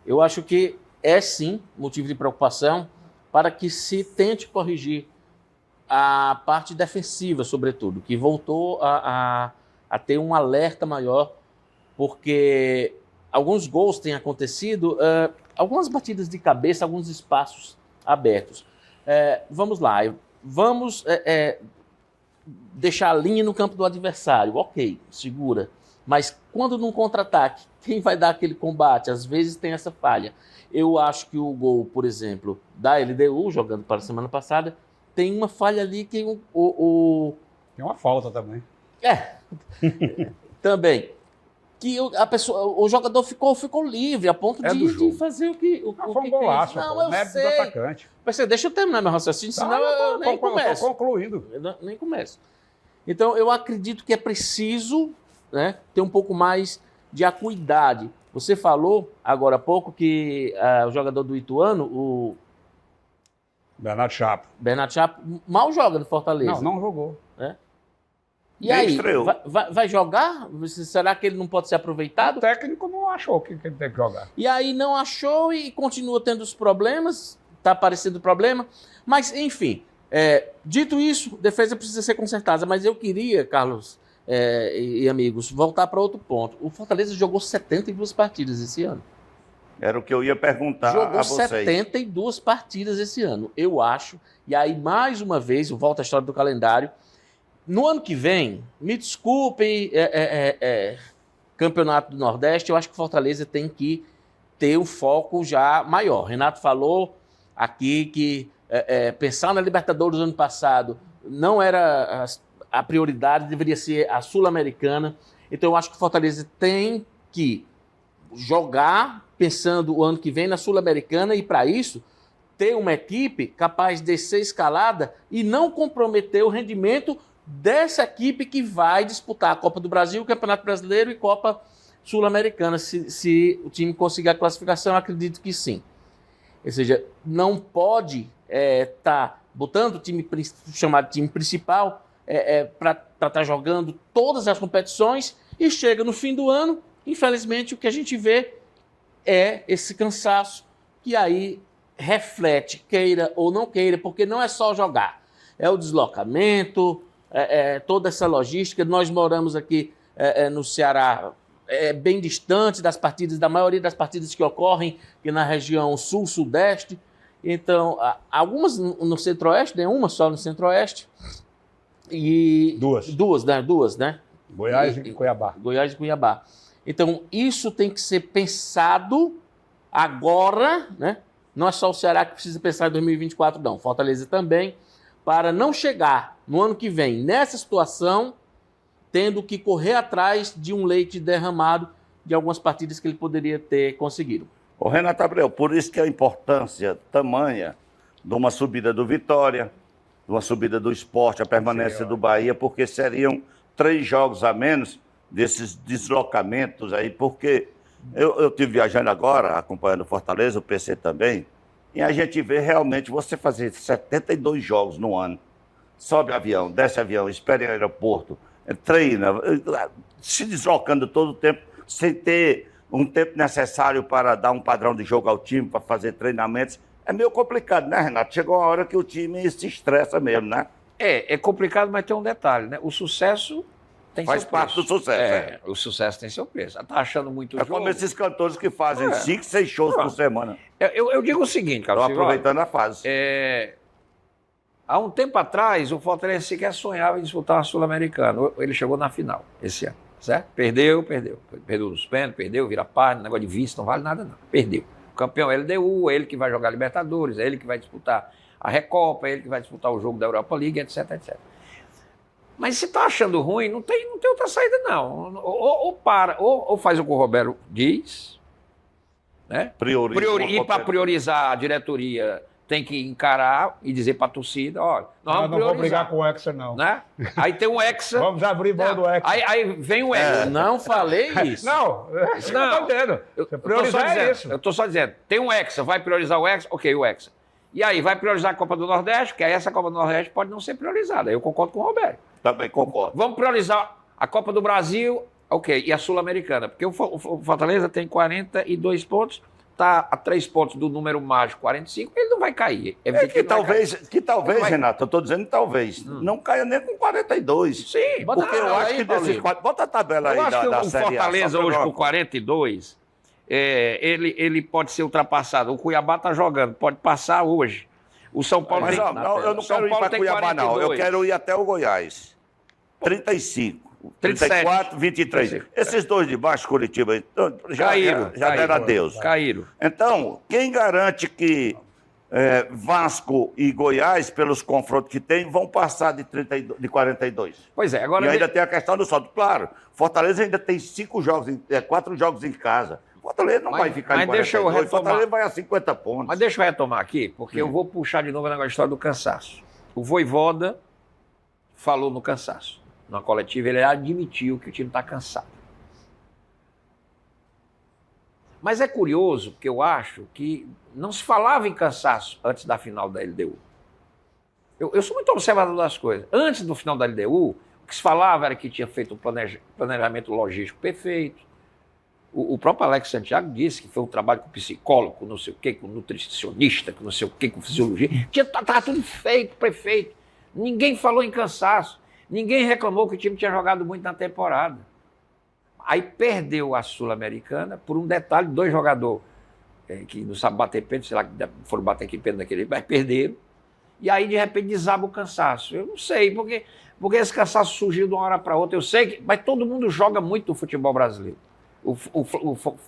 Eu acho que é, sim, motivo de preocupação para que se tente corrigir a parte defensiva, sobretudo, que voltou a ter um alerta maior, porque alguns gols têm acontecido, algumas batidas de cabeça, alguns espaços abertos. Vamos lá, vamos... deixar a linha no campo do adversário, ok, segura. Mas quando num contra-ataque, quem vai dar aquele combate? Às vezes tem essa falha. Eu acho que o gol, por exemplo, da LDU, jogando para a semana passada, tem uma falha ali que Tem uma falta também. Também. Que o jogador ficou livre a ponto de fazer o que foi um golaço, não, eu sei. Do atacante. Mas deixa eu terminar meu raciocínio, senão eu nem começo. Estou concluindo. Nem começo. Então, eu acredito que é preciso, né, ter um pouco mais de acuidade. Você falou, agora há pouco, que o jogador do Ituano, o... Bernardo Chapo, mal joga no Fortaleza. Não jogou. E aí, vai jogar? Será que ele não pode ser aproveitado? O técnico não achou que ele tem que jogar. E aí não achou e continua tendo os problemas, está aparecendo problema. Mas, enfim, dito isso, defesa precisa ser consertada. Mas eu queria, Carlos e amigos, voltar para outro ponto. O Fortaleza jogou 72 partidas esse ano. Era o que eu ia perguntar a vocês. Jogou 72 partidas esse ano, eu acho. E aí, mais uma vez, eu volto à história do calendário. No ano que vem, me desculpem, Campeonato do Nordeste, eu acho que Fortaleza tem que ter um foco já maior. Renato falou aqui que pensar na Libertadores do ano passado não era a prioridade, deveria ser a Sul-Americana. Então eu acho que Fortaleza tem que jogar pensando o ano que vem na Sul-Americana e, para isso, ter uma equipe capaz de ser escalada e não comprometer o rendimento dessa equipe que vai disputar a Copa do Brasil, o Campeonato Brasileiro e Copa Sul-Americana. Se o time conseguir a classificação, eu acredito que sim. Ou seja, não pode estar botando o time chamado time principal para estar jogando todas as competições e chega no fim do ano, infelizmente, o que a gente vê é esse cansaço que aí reflete, queira ou não queira, porque não é só jogar, é o deslocamento, toda essa logística. Nós moramos aqui no Ceará, bem distante das partidas, da maioria das partidas que ocorrem aqui na região sul-sudeste. Então, algumas no centro-oeste, uma só no centro-oeste. E Duas, né? Goiás e Cuiabá. Goiás e Cuiabá. Então, isso tem que ser pensado agora, né? Não é só o Ceará que precisa pensar em 2024, não. Fortaleza também, para não chegar no ano que vem nessa situação, tendo que correr atrás de um leite derramado de algumas partidas que ele poderia ter conseguido. Ô, Renato Abreu, por isso que a importância tamanha de uma subida do Vitória, de uma subida do Sport, a permanência do Bahia, porque seriam 3 jogos a menos desses deslocamentos aí, porque eu estive viajando agora, acompanhando o Fortaleza, o PC também, e a gente vê realmente você fazer 72 jogos no ano, sobe avião, desce avião, espera em aeroporto, treina, se deslocando todo o tempo, sem ter um tempo necessário para dar um padrão de jogo ao time, para fazer treinamentos. É meio complicado, né, Renato? Chegou uma hora que o time se estressa mesmo, né? É complicado, mas tem um detalhe, né? O sucesso tem Faz seu parte preço. do sucesso. O sucesso tem seu preço. Tá achando muito É jogo? como esses cantores que fazem 5, 6 shows por semana. Eu digo o seguinte, cara. Estão aproveitando a fase. Há um tempo atrás, o Fortaleza sequer sonhava em disputar a Sul-Americana. Ele chegou na final esse ano, certo? Perdeu. Perdeu nos pênaltis, perdeu, vira página, negócio de vice, não vale nada não. Perdeu. O campeão é LDU, é ele que vai jogar Libertadores, é ele que vai disputar a Recopa, é ele que vai disputar o jogo da Europa League, etc, etc. Mas se tá achando ruim, não tem outra saída não. Ou faz o que o Roberto diz, né? E para priorizar a diretoria, tem que encarar e dizer para a torcida, olha, Não vou brigar com o Hexa, não. Né? Aí tem um Hexa. Vamos abrir mão do Hexa. Aí vem o Hexa. Não falei isso. Não, é isso que eu tô dizendo. Você priorizar isso. Eu estou só dizendo, tem um Hexa, vai priorizar o Hexa? Ok, o Hexa. E aí, vai priorizar a Copa do Nordeste, porque aí essa Copa do Nordeste pode não ser priorizada. Eu concordo com o Roberto. Também concordo. Vamos priorizar a Copa do Brasil, ok, e a Sul-Americana, porque o Fortaleza tem 42 pontos, está a 3 pontos do número mágico 45, ele não vai cair. Que talvez, Renato, eu estou dizendo talvez, não caia nem com 42. Sim, porque eu acho que desses 4... Bota a tabela aí da Série A. Eu acho que o Fortaleza hoje com 42, ele pode ser ultrapassado. O Cuiabá está jogando, pode passar hoje. O São Paulo Mas tem... eu não quero ir para Cuiabá, não. Eu quero ir até o Goiás. 35. 34, 23. 35. Esses dois de baixo, Curitiba, já deram adeus. Caíram. Então, quem garante que Vasco e Goiás, pelos confrontos que tem, vão passar de 42? Pois é, agora... E ainda tem a questão do saldo. Claro, Fortaleza ainda tem 4 jogos em casa. Fortaleza não vai ficar em 42, Fortaleza vai a 50 pontos. Mas deixa eu retomar aqui, porque eu vou puxar de novo o negócio da história do cansaço. O Vojvoda falou no cansaço. Na coletiva, ele admitiu que o time está cansado. Mas é curioso, porque eu acho que não se falava em cansaço antes da final da LDU. Eu sou muito observador das coisas. Antes do final da LDU, o que se falava era que tinha feito um planejamento logístico perfeito. O próprio Alex Santiago disse que foi um trabalho com psicólogo, com não sei o quê, com nutricionista, com não sei o quê, com fisiologia. Estava tudo feito, perfeito. Ninguém falou em cansaço. Ninguém reclamou que o time tinha jogado muito na temporada. Aí perdeu a Sul-Americana por um detalhe, 2 jogadores que não sabem bater pênalti, sei lá, foram bater aqui pênalti naquele, mas perderam. E aí, de repente, desaba o cansaço. Eu não sei, porque esse cansaço surgiu de uma hora para outra. Eu sei que, mas todo mundo joga muito no futebol brasileiro. O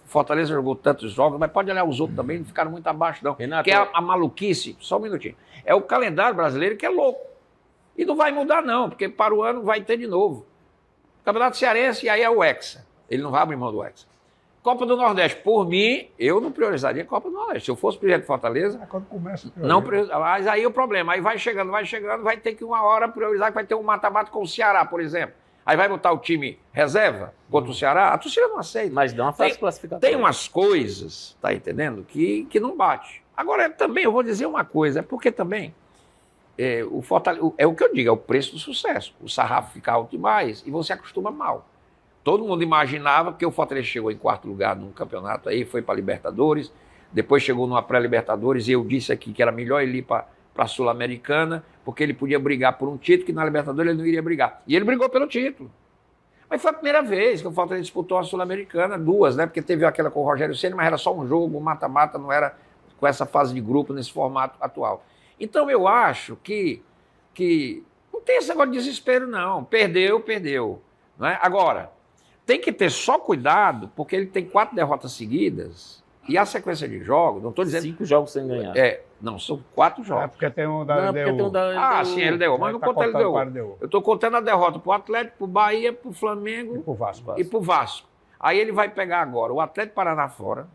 Fortaleza jogou tantos jogos, mas pode olhar os outros também, não ficaram muito abaixo, não. Renato, que é a maluquice, só um minutinho, é o calendário brasileiro que é louco. E não vai mudar, não, porque para o ano vai ter de novo. Campeonato Cearense, e aí é o Hexa. Ele não vai abrir mão do Hexa. Copa do Nordeste, por mim, eu não priorizaria a Copa do Nordeste. Se eu fosse presidente de Fortaleza, Quando começa não priorizaria. Mas aí o problema, aí vai chegando, vai ter que uma hora priorizar, que vai ter um mata-mata com o Ceará, por exemplo. Aí vai botar o time reserva contra o Ceará, a torcida não aceita. Mas dá uma fase classificatória. Tem umas coisas, tá entendendo, que não bate. Agora, também eu vou dizer uma coisa, é porque também o Fortaleza, é o que eu digo, é o preço do sucesso. O sarrafo fica alto demais e você acostuma mal. Todo mundo imaginava que o Fortaleza chegou em 4º lugar num campeonato aí, foi para Libertadores, depois chegou numa pré-Libertadores e eu disse aqui que era melhor ele ir para a Sul-Americana, porque ele podia brigar por um título que na Libertadores ele não iria brigar. E ele brigou pelo título. Mas foi a primeira vez que o Fortaleza disputou a Sul-Americana, 2, né? Porque teve aquela com o Rogério Ceni, mas era só um jogo, um mata-mata, não era com essa fase de grupo, nesse formato atual. Então eu acho que não tem esse negócio de desespero, não. Perdeu. Não é? Agora, tem que ter só cuidado, porque ele tem 4 derrotas seguidas e a sequência de jogos, não estou dizendo... 5 jogos sem ganhar. Não, são 4 jogos. porque tem um da LDU. Sim, ele deu, mas não conta ele deu. Eu estou contando a derrota para o Atlético, para o Bahia, para o Flamengo e pro Vasco. Aí ele vai pegar agora o Atlético Paraná fora,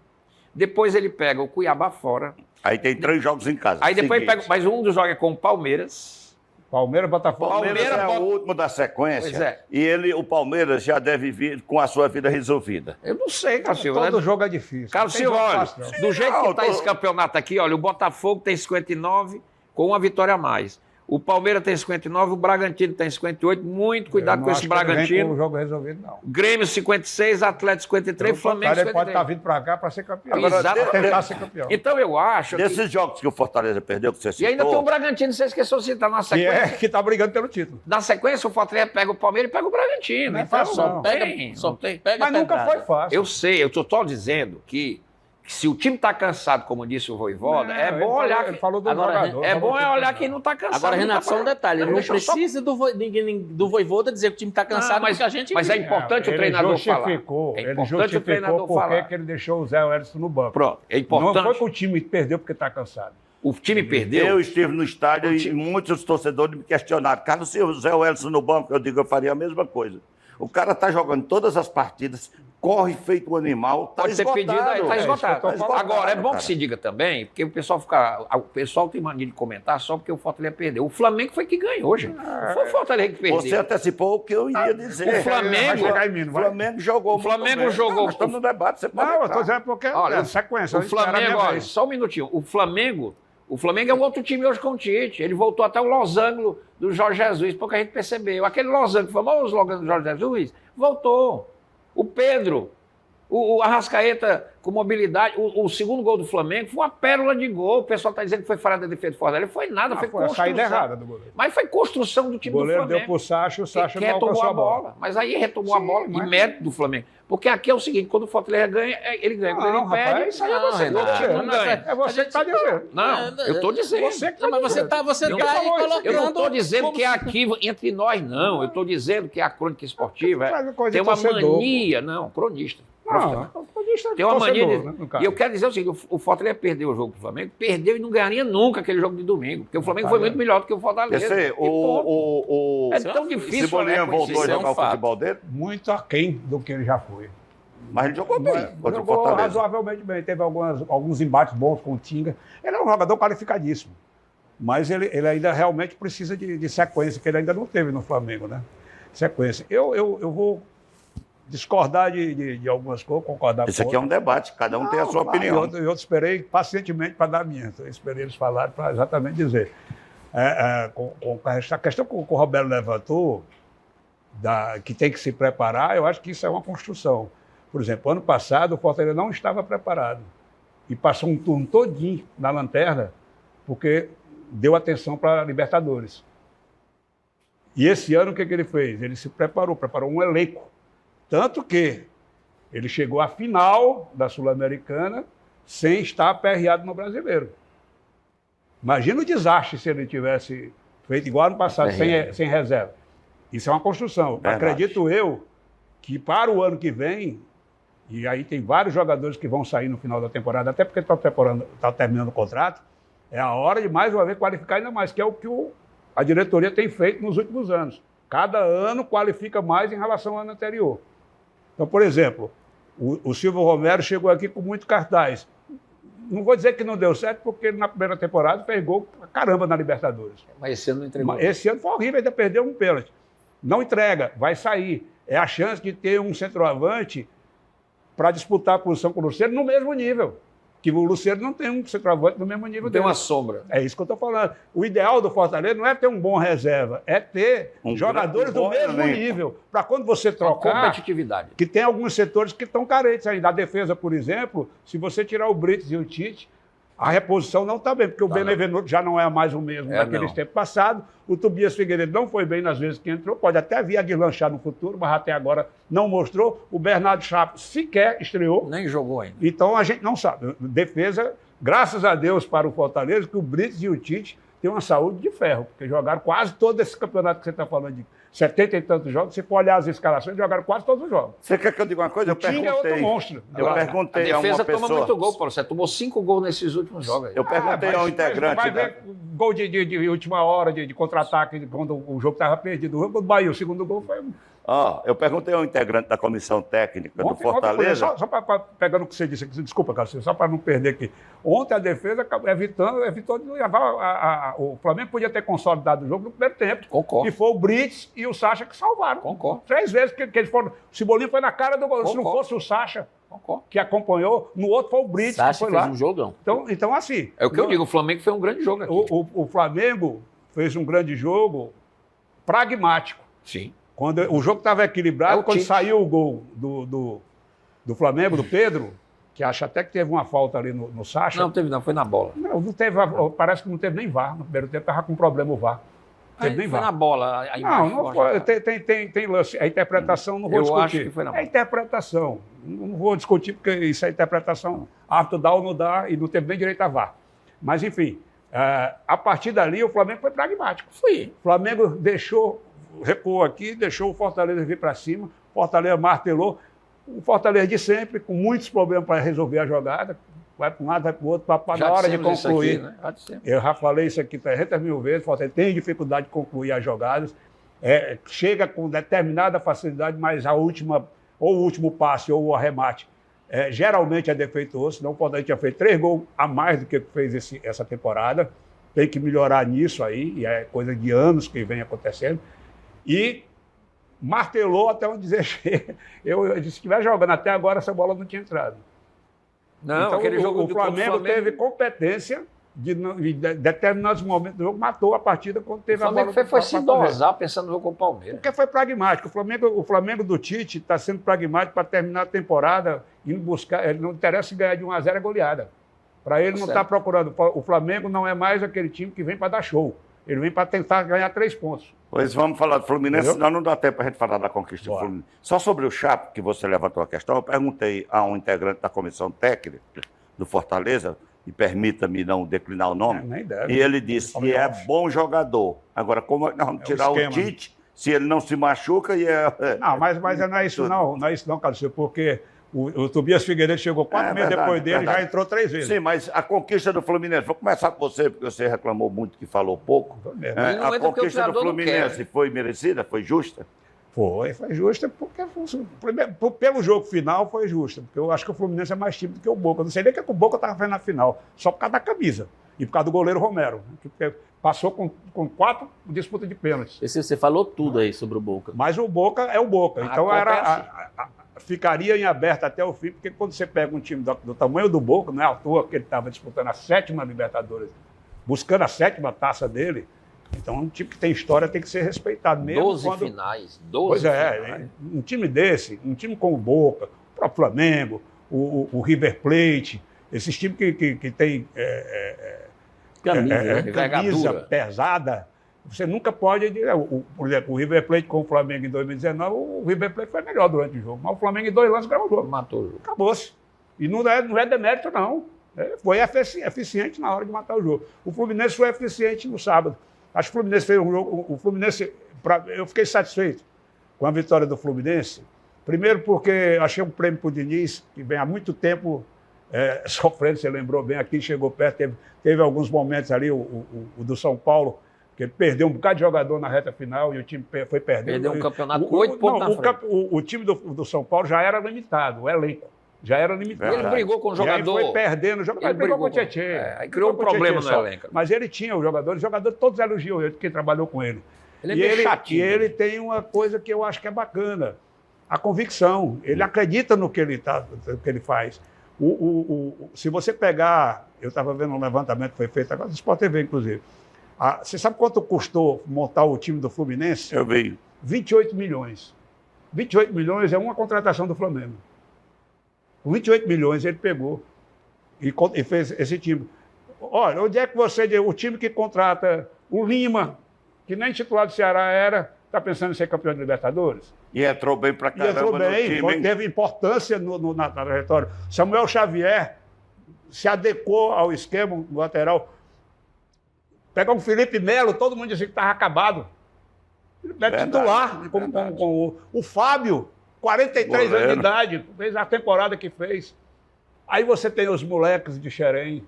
depois ele pega o Cuiabá fora. Aí tem 3 jogos em casa. Aí depois ele pega, mas um dos jogos é com o Palmeiras. Palmeiras, Botafogo. Palmeiras é o último da sequência. Pois é. E o Palmeiras já deve vir com a sua vida resolvida. Eu não sei, Carlos Silva. Todo jogo é difícil. Carlos Silva, olha, do jeito que está esse campeonato aqui, olha, o Botafogo tem 59 com uma vitória a mais. O Palmeiras tem 59, o Bragantino tem 58. Muito cuidado com esse Bragantino. Não o jogo resolvido, não. Grêmio 56, Atlético 53, Flamengo 53. Ele pode estar vindo para cá para ser campeão. Agora, tentar ser campeão. Então eu acho Desses jogos que o Fortaleza perdeu, que você citou... E ainda tem o Bragantino, você esqueceu de citar na sequência. Que está brigando pelo título. Na sequência, o Fortaleza pega o Palmeiras e pega o Bragantino. Não é Então, fácil, não. Mas nunca foi fácil. Eu sei, eu estou dizendo que se o time está cansado, como disse o Voivoda, é bom olhar... Ele falou do Agora, jogador. É bom olhar quem não está cansado. Agora, Renato, só um detalhe. Ele não precisa do Voivoda dizer que o time está cansado, mas porque a gente... Mas é importante o treinador falar. Ele justificou porque que ele deixou o Zé Wellison no banco. Pronto, é importante. Não foi que o time perdeu porque está cansado. O time perdeu. Eu estive no estádio e muitos torcedores me questionaram. Carlos, se o Zé Wellison no banco, eu digo, eu faria a mesma coisa. O cara está jogando todas as partidas, corre feito um animal, pode ser pedido, está esgotado. Agora, é bom cara. Que se diga também, porque o pessoal tem mania de comentar só porque o Fortaleza perdeu. O Flamengo foi que ganhou, gente. Não foi o Fortaleza que perdeu. Você antecipou o que eu iria dizer. O Flamengo jogou o Flamengo jogou. Nós estamos no debate, você pode Não, eu estou dizendo porque olha, sequência. O Flamengo, olha, só um minutinho. O Flamengo é um outro time hoje com o Tite. Ele voltou até o losango do Jorge Jesus, pouca gente percebeu. Aquele losango, famoso losango do Jorge Jesus, voltou. O Pedro, o Arrascaeta com mobilidade, o segundo gol do Flamengo foi uma pérola de gol. O pessoal está dizendo que foi falha da defesa do Fortaleza. Não foi nada, foi foi a construção. saída errada do goleiro. Mas foi construção do time do Flamengo. O goleiro deu pro Sacha, o Sacha que não alcançou a bola. Mas aí retomou a bola e mérito do Flamengo. Porque aqui é o seguinte, quando o Fortaleza ganha, ele ganha. Quando ele perde, isso aí é você. não ganha. É você que está dizendo. Não, eu estou dizendo. Mas você está aí colocando... Eu não estou dizendo que é aqui entre nós, não. Eu estou dizendo que a crônica esportiva tem uma mania. Não, cronista. Tem uma mania E eu quero dizer o seguinte, o Fortaleza perdeu o jogo pro Flamengo, perdeu e não ganharia nunca aquele jogo de domingo, porque o Flamengo foi muito melhor do que o Fortaleza. É tão difícil. Cebolinha voltou a jogar o futebol dele? Muito aquém do que ele já foi. Mas ele jogou bem contra o Jogou Fortaleza. razoavelmente bem. Teve alguns embates bons com o Tinga. Ele é um jogador qualificadíssimo. Mas ele ainda realmente precisa de sequência, que ele ainda não teve no Flamengo, né? Sequência. Eu vou discordar de algumas coisas, concordar com Esse aqui é um debate, cada um tem a sua opinião. Eu esperei pacientemente para dar a minha. Eu esperei eles falarem para exatamente dizer. Com a questão que o Roberto levantou, que tem que se preparar, eu acho que isso é uma construção. Por exemplo, ano passado o Fortaleza não estava preparado e passou um turno todinho na lanterna porque deu atenção para a Libertadores. E esse ano o que ele fez? Ele se preparou um elenco. Tanto que ele chegou à final da Sul-Americana sem estar aperreado no Brasileiro. Imagina o desastre se ele tivesse feito igual ano passado, sem reserva. Isso é uma construção. Verdade. Acredito eu que para o ano que vem, e aí tem vários jogadores que vão sair no final da temporada, até porque está terminando o contrato, é a hora de mais uma vez qualificar ainda mais, que é o que a diretoria tem feito nos últimos anos. Cada ano qualifica mais em relação ao ano anterior. Então, por exemplo, O Silvio Romero chegou aqui com muito cartaz. Não vou dizer que não deu certo, porque ele, na primeira temporada fez gol pra caramba na Libertadores. Mas esse ano não entregou. Mas esse ano foi horrível, ainda perdeu um pênalti. Não entrega, vai sair. É a chance de ter um centroavante para disputar a posição com o Luciano no mesmo nível. Que o Luciano não tem um centroavante no mesmo nível Tem dele. uma sombra. É isso que eu estou falando. O ideal do Fortaleza não é ter um bom reserva, é ter jogadores do mesmo nível. Para quando você Com trocar, competitividade. que tem alguns setores que estão carentes ainda. A defesa, por exemplo, se você tirar o Brits e o Tite, a reposição não está bem, porque o Benevenuto já não é mais o mesmo daqueles tempos passados. O Tobias Figueiredo não foi bem nas vezes que entrou, pode até vir a deslanchar no futuro, mas até agora não mostrou. O Bernardo Chapo sequer estreou. Nem jogou ainda. Então a gente não sabe. Defesa, graças a Deus para o Fortaleza, que o Brits e o Tite têm uma saúde de ferro, porque jogaram quase todo esse campeonato que você está falando de 70 e tantos jogos. Se for olhar as escalações, jogaram quase todos os jogos. Você quer que eu diga uma coisa? O Tinga é outro monstro. Eu A perguntei a uma defesa toma pessoa. muito gol, Paulo. Você tomou 5 gols nesses últimos jogos. Eu perguntei a um integrante. Vai ver gol de última hora, de contra-ataque, quando o jogo estava perdido. O jogo do Bahia, o segundo gol foi... Eu perguntei ao integrante da comissão técnica do Ontem, Fortaleza. só pegando o que você disse aqui, desculpa, Cássio, só para não perder aqui. Ontem a defesa evitou de levar. O Flamengo podia ter consolidado o jogo no primeiro tempo. Concordo. E foi o Brits e o Sacha que salvaram. Concordo. 3 vezes que eles foram. O Cebolinha foi na cara do goleiro. Se não Concordo. fosse o Sacha Concordo. que acompanhou, no outro foi o Brits que Sacha foi fez lá. um jogão. Então, assim. É o que eu digo, o Flamengo foi um grande jogo aqui. O Flamengo fez um grande jogo pragmático. Sim. Quando o jogo estava equilibrado, É o quando Tite. saiu o gol do Flamengo, do Pedro, que acho até que teve uma falta ali no Sacha. Não, teve não, foi na bola. Não teve, parece que não teve nem VAR. No primeiro tempo estava com problema o VAR. Não teve nem Foi VAR. na bola. A imagem Não forte. foi. Tem lance. A interpretação não vou Eu discutir. acho que foi na bola. É interpretação. Não vou discutir, porque isso é interpretação. Árbitro dá ou não dá, e não teve nem direito a VAR. Mas, enfim, a partir dali, o Flamengo foi pragmático. Foi. O Flamengo recuou aqui, deixou o Fortaleza vir para cima, o Fortaleza martelou. O Fortaleza de sempre, com muitos problemas para resolver a jogada, vai para um lado, vai para o outro, na hora de dissemos isso concluir. aqui, né? Já dissemos. Eu já falei isso aqui 300 mil vezes, o Fortaleza tem dificuldade de concluir as jogadas, chega com determinada facilidade, mas o último passe ou o arremate geralmente é defeituoso, senão o Fortaleza tinha feito 3 gols a mais do que fez essa temporada. Tem que melhorar nisso aí, e é coisa de anos que vem acontecendo. E martelou até onde dizer chega. Eu disse, se estiver jogando até agora, essa bola não tinha entrado. Não, Então, aquele jogo o Flamengo teve competência de determinados momentos do jogo, matou a partida quando teve O Flamengo foi pra se fazer. dosar pensando no jogo com o Palmeiras. Porque foi pragmático. O Flamengo do Tite está sendo pragmático para terminar a temporada, indo buscar. Ele não interessa se ganhar de 1-0 é goleada. Para ele não está procurando. O Flamengo não é mais aquele time que vem para dar show. Ele vem para tentar ganhar 3 pontos. Pois vamos falar do Fluminense, Entendeu? senão não dá tempo para a gente falar da conquista do Bora. Fluminense. Só sobre o Chape, que você levantou a questão, eu perguntei a um integrante da comissão técnica do Fortaleza, e permita-me não declinar o nome, Nem deve. e ele disse que é bom jogador. Agora, como nós vamos tirar o esquema, né? Tite, se ele não se machuca e Não, mas não é isso não. Não é isso não, Carlos, porque o Tobias Figueiredo chegou 4 meses verdade, depois dele e verdade. já entrou 3 vezes. Sim, mas a conquista do Fluminense, vou começar com você, porque você reclamou muito que falou pouco. É, Mas não A entra porque o conquista do treinador não Fluminense quer. foi merecida? Foi justa? Foi justa, porque pelo jogo final foi justa, porque eu acho que o Fluminense é mais time do que o Boca. Eu não sei nem o que o Boca estava fazendo na final, só por causa da camisa e por causa do goleiro Romero, que passou com 4 disputas de pênaltis. Você falou tudo aí sobre o Boca. Mas o Boca é o Boca, então ficaria em aberto até o fim, porque quando você pega um time do tamanho do Boca, não é à toa que ele estava disputando a 7ª Libertadores, buscando a 7ª taça dele. Então, um time que tem história tem que ser respeitado mesmo. 12 finais. 12 Pois finais. um time desse, um time como o Boca, o próprio Flamengo, o River Plate, esses times que tem camisa envergadura. pesada, você nunca pode... Por exemplo, o River Plate com o Flamengo em 2019, o River Plate foi melhor durante o jogo, mas o Flamengo em 2 lances ganhou o jogo. Matou o jogo. Acabou-se. E não é demérito, não. Foi eficiente na hora de matar o jogo. O Fluminense foi eficiente no sábado. Acho que o Fluminense fez um jogo. O Fluminense, eu fiquei satisfeito com a vitória do Fluminense. Primeiro, porque achei um prêmio para o Diniz, que vem há muito tempo sofrendo, você lembrou bem, aqui chegou perto, teve alguns momentos ali, o do São Paulo, que ele perdeu um bocado de jogador na reta final e o time foi perdendo. Perdeu um campeonato com 8 pontos na frente. O time do São Paulo já era limitado, o elenco já era limitado. Ele brigou com o jogador. E aí foi perdendo o jogador. Ele brigou com o Tietê. Aí criou um problema no elenco. Mas ele tinha os jogadores todos elogiam ele, quem trabalhou com ele. Ele é meio chatinho. E ele tem uma coisa que eu acho que é bacana, a convicção. Ele acredita no que ele faz. Se você pegar, eu estava vendo um levantamento que foi feito agora, no Sport TV, inclusive. Você sabe quanto custou montar o time do Fluminense? Eu vi. 28 milhões. 28 milhões é uma contratação do Flamengo. Com 28 milhões ele pegou e fez esse time. Olha, onde é que o time que contrata o Lima, que nem titular do Ceará era, está pensando em ser campeão de Libertadores? E entrou bem pra caramba entrou bem, no time, hein? teve importância na trajetória. Samuel Xavier se adequou ao esquema do lateral. Pega um Felipe Melo, todo mundo dizia que estava acabado. Ele é titular, com o Fábio, 43 anos de idade, fez a temporada que fez. Aí você tem os moleques de Xerém.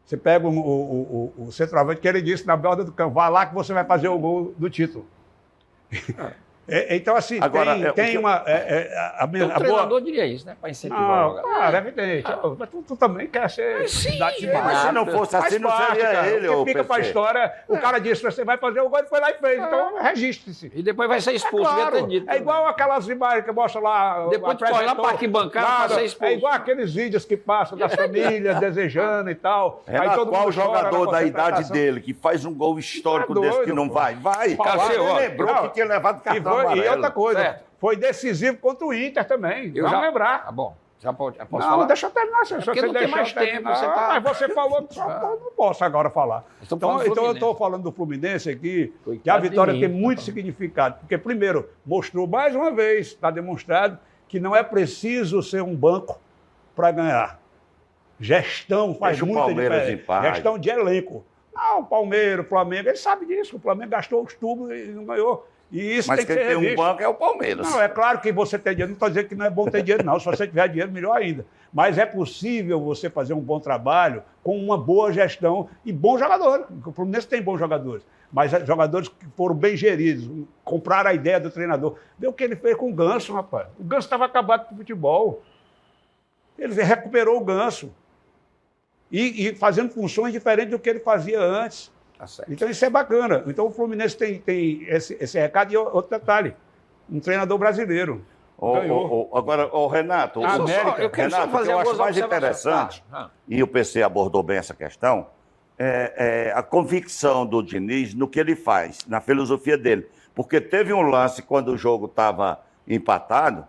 Você pega o centroavante que ele disse na borda do campo, vai lá que você vai fazer o gol do título. Então, assim, agora, tem uma... o treinador diria isso, né? Para incentivar o jogador. Claro, é evidente. Mas tu também quer ser... Sim, mas se não fosse assim, não seria ele, o fica para a história, o cara disse, você vai fazer o gol, ele foi lá e fez. Então, registre-se. E depois vai ser expulso, claro. É igual aquelas imagens que mostra lá... Depois tu corre lá para arquibancada para ser expulso. É igual aqueles vídeos que passam das famílias desejando e tal. Renato, aí todo qual jogador da idade dele que faz um gol histórico desse que não vai? Vai. Ele lembrou que tinha levado cartão amarelo. E outra coisa, certo. Foi decisivo contra o Inter também. Vamos lembrar. Tá bom. Já posso não, falar? Deixa eu terminar. Se porque você não tem mais tempo. Mas você falou que não posso agora falar. Então eu estou falando do Fluminense aqui, que a vitória tem muito significado. Porque, primeiro, mostrou mais uma vez, está demonstrado, que não é preciso ser um banco para ganhar. Gestão faz muita diferença. Gestão de elenco. Não, o Palmeiras, o Flamengo, ele sabe disso. O Flamengo gastou os tubos e não ganhou. E isso mas tem que ser quem tem um banco é o Palmeiras. Não, é claro que você tem dinheiro, não estou dizendo que não é bom ter dinheiro, não. Se você tiver dinheiro, melhor ainda. Mas é possível você fazer um bom trabalho com uma boa gestão e bons jogadores. O Fluminense tem bons jogadores, mas jogadores que foram bem geridos, compraram a ideia do treinador. Vê o que ele fez com o Ganso, rapaz. O Ganso estava acabado com o futebol. Ele recuperou o Ganso. E fazendo funções diferentes do que ele fazia antes. Tá certo. Então isso é bacana. Então o Fluminense tem esse recado. E outro detalhe, um treinador brasileiro. Agora, Renato, eu quero só fazer eu acho mais interessante, e o PC abordou bem essa questão, a convicção do Diniz no que ele faz, na filosofia dele. Porque teve um lance quando o jogo estava empatado,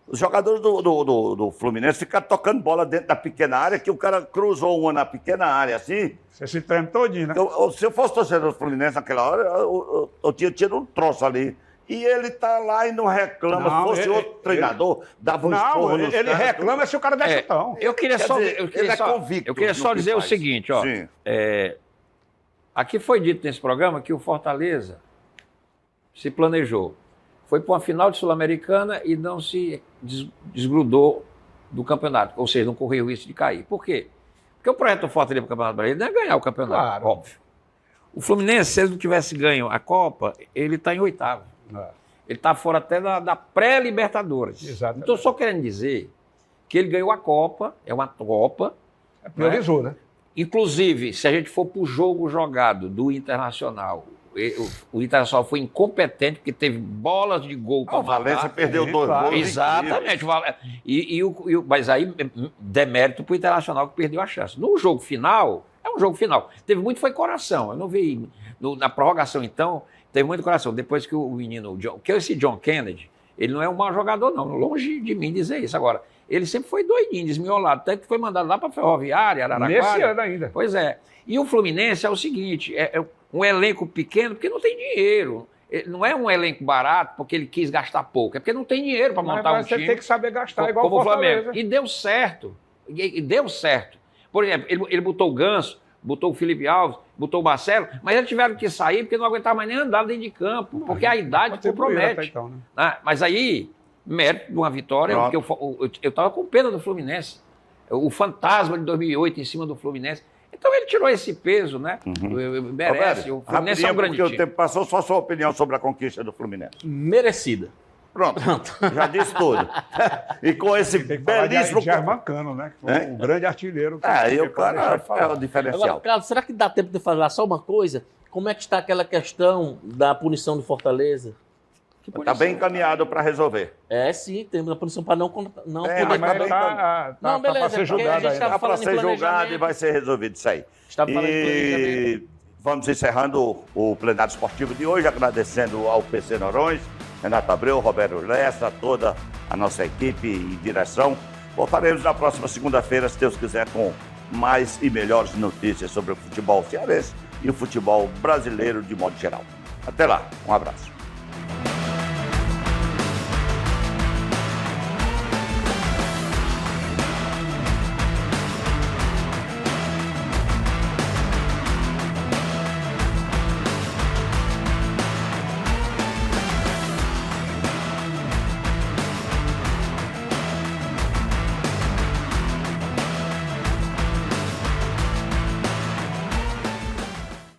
os jogadores do Fluminense ficaram tocando bola dentro da pequena área, que o cara cruzou uma na pequena área, assim. Você se treme todinho, né? Se eu fosse torcedor do Fluminense naquela hora, eu tinha tido um troço ali. E ele tá lá e não reclama. Se fosse outro treinador, dava um esporro nos ele reclama se o cara der chutão. Eu queria só dizer o seguinte, ó. Aqui foi dito nesse programa que o Fortaleza se planejou. Foi para uma final de Sul-Americana e não se desgrudou do campeonato. Ou seja, não correu risco de cair. Por quê? Porque o projeto do Fortaleza para o Campeonato Brasileiro não é ganhar o campeonato, claro. Óbvio. O Fluminense, se ele não tivesse ganho a Copa, ele está em oitavo. Ele está fora até da pré-Libertadores. Exatamente. Então, só querendo dizer que ele ganhou a Copa, é uma Copa. Priorizou, né? Inclusive, se a gente for para o jogo jogado do Internacional, o Internacional foi incompetente porque teve bolas de gol para o Valência perdeu 2 gols. Exatamente. Mas aí, demérito para o Internacional que perdeu a chance. No jogo final, é um jogo final. Teve muito, foi coração. Eu não vi. Na prorrogação, então, teve muito coração. Depois que o menino, esse John Kennedy, ele não é um mau jogador, não. Longe de mim dizer isso. Agora, ele sempre foi doidinho, desmiolado. Até que foi mandado lá para a Ferroviária, Araraquara. Nesse ano ainda. Pois é. E o Fluminense é o seguinte, é um elenco pequeno porque não tem dinheiro. Não é um elenco barato porque ele quis gastar pouco. É porque não tem dinheiro para montar um time. Você tem que saber gastar igual como o Flamengo. E deu certo. E deu certo. Por exemplo, ele botou o Ganso, botou o Felipe Alves, botou o Marcelo, mas eles tiveram que sair porque não aguentavam mais nem andar dentro de campo, porque a idade compromete. Então, né? Mas aí, mérito de uma vitória, porque eu estava com pena do Fluminense. O fantasma de 2008 em cima do Fluminense. Então ele tirou esse peso, né? Merece. Roberto, O Fluminense é um rapidinho, grande porque o time. tempo passou, só sua opinião sobre a conquista do Fluminense. Merecida. Pronto, já disse tudo. E com esse Tem que falar belíssimo... de Germancano, né? Que foi um grande artilheiro. que É, e não o pode deixar cara de falar. é o diferencial. Agora, Carlos, será que dá tempo de falar só uma coisa? Como é que está aquela questão da punição do Fortaleza? Está bem encaminhado para resolver. É, sim, temos a punição para não É, poder... Mas ele bem tá Não, para beleza, ser porque a julgado gente ainda. tá Está para falando em ser julgado planejamento. e vai ser resolvido isso aí. Estava falando em planejamento. E vamos encerrando o plenário esportivo de hoje, agradecendo ao PC Norões, Renato Abreu, Roberto Lessa, toda a nossa equipe e direção. Voltaremos na próxima segunda-feira, se Deus quiser, com mais e melhores notícias sobre o futebol cearense e o futebol brasileiro de modo geral. Até lá, um abraço.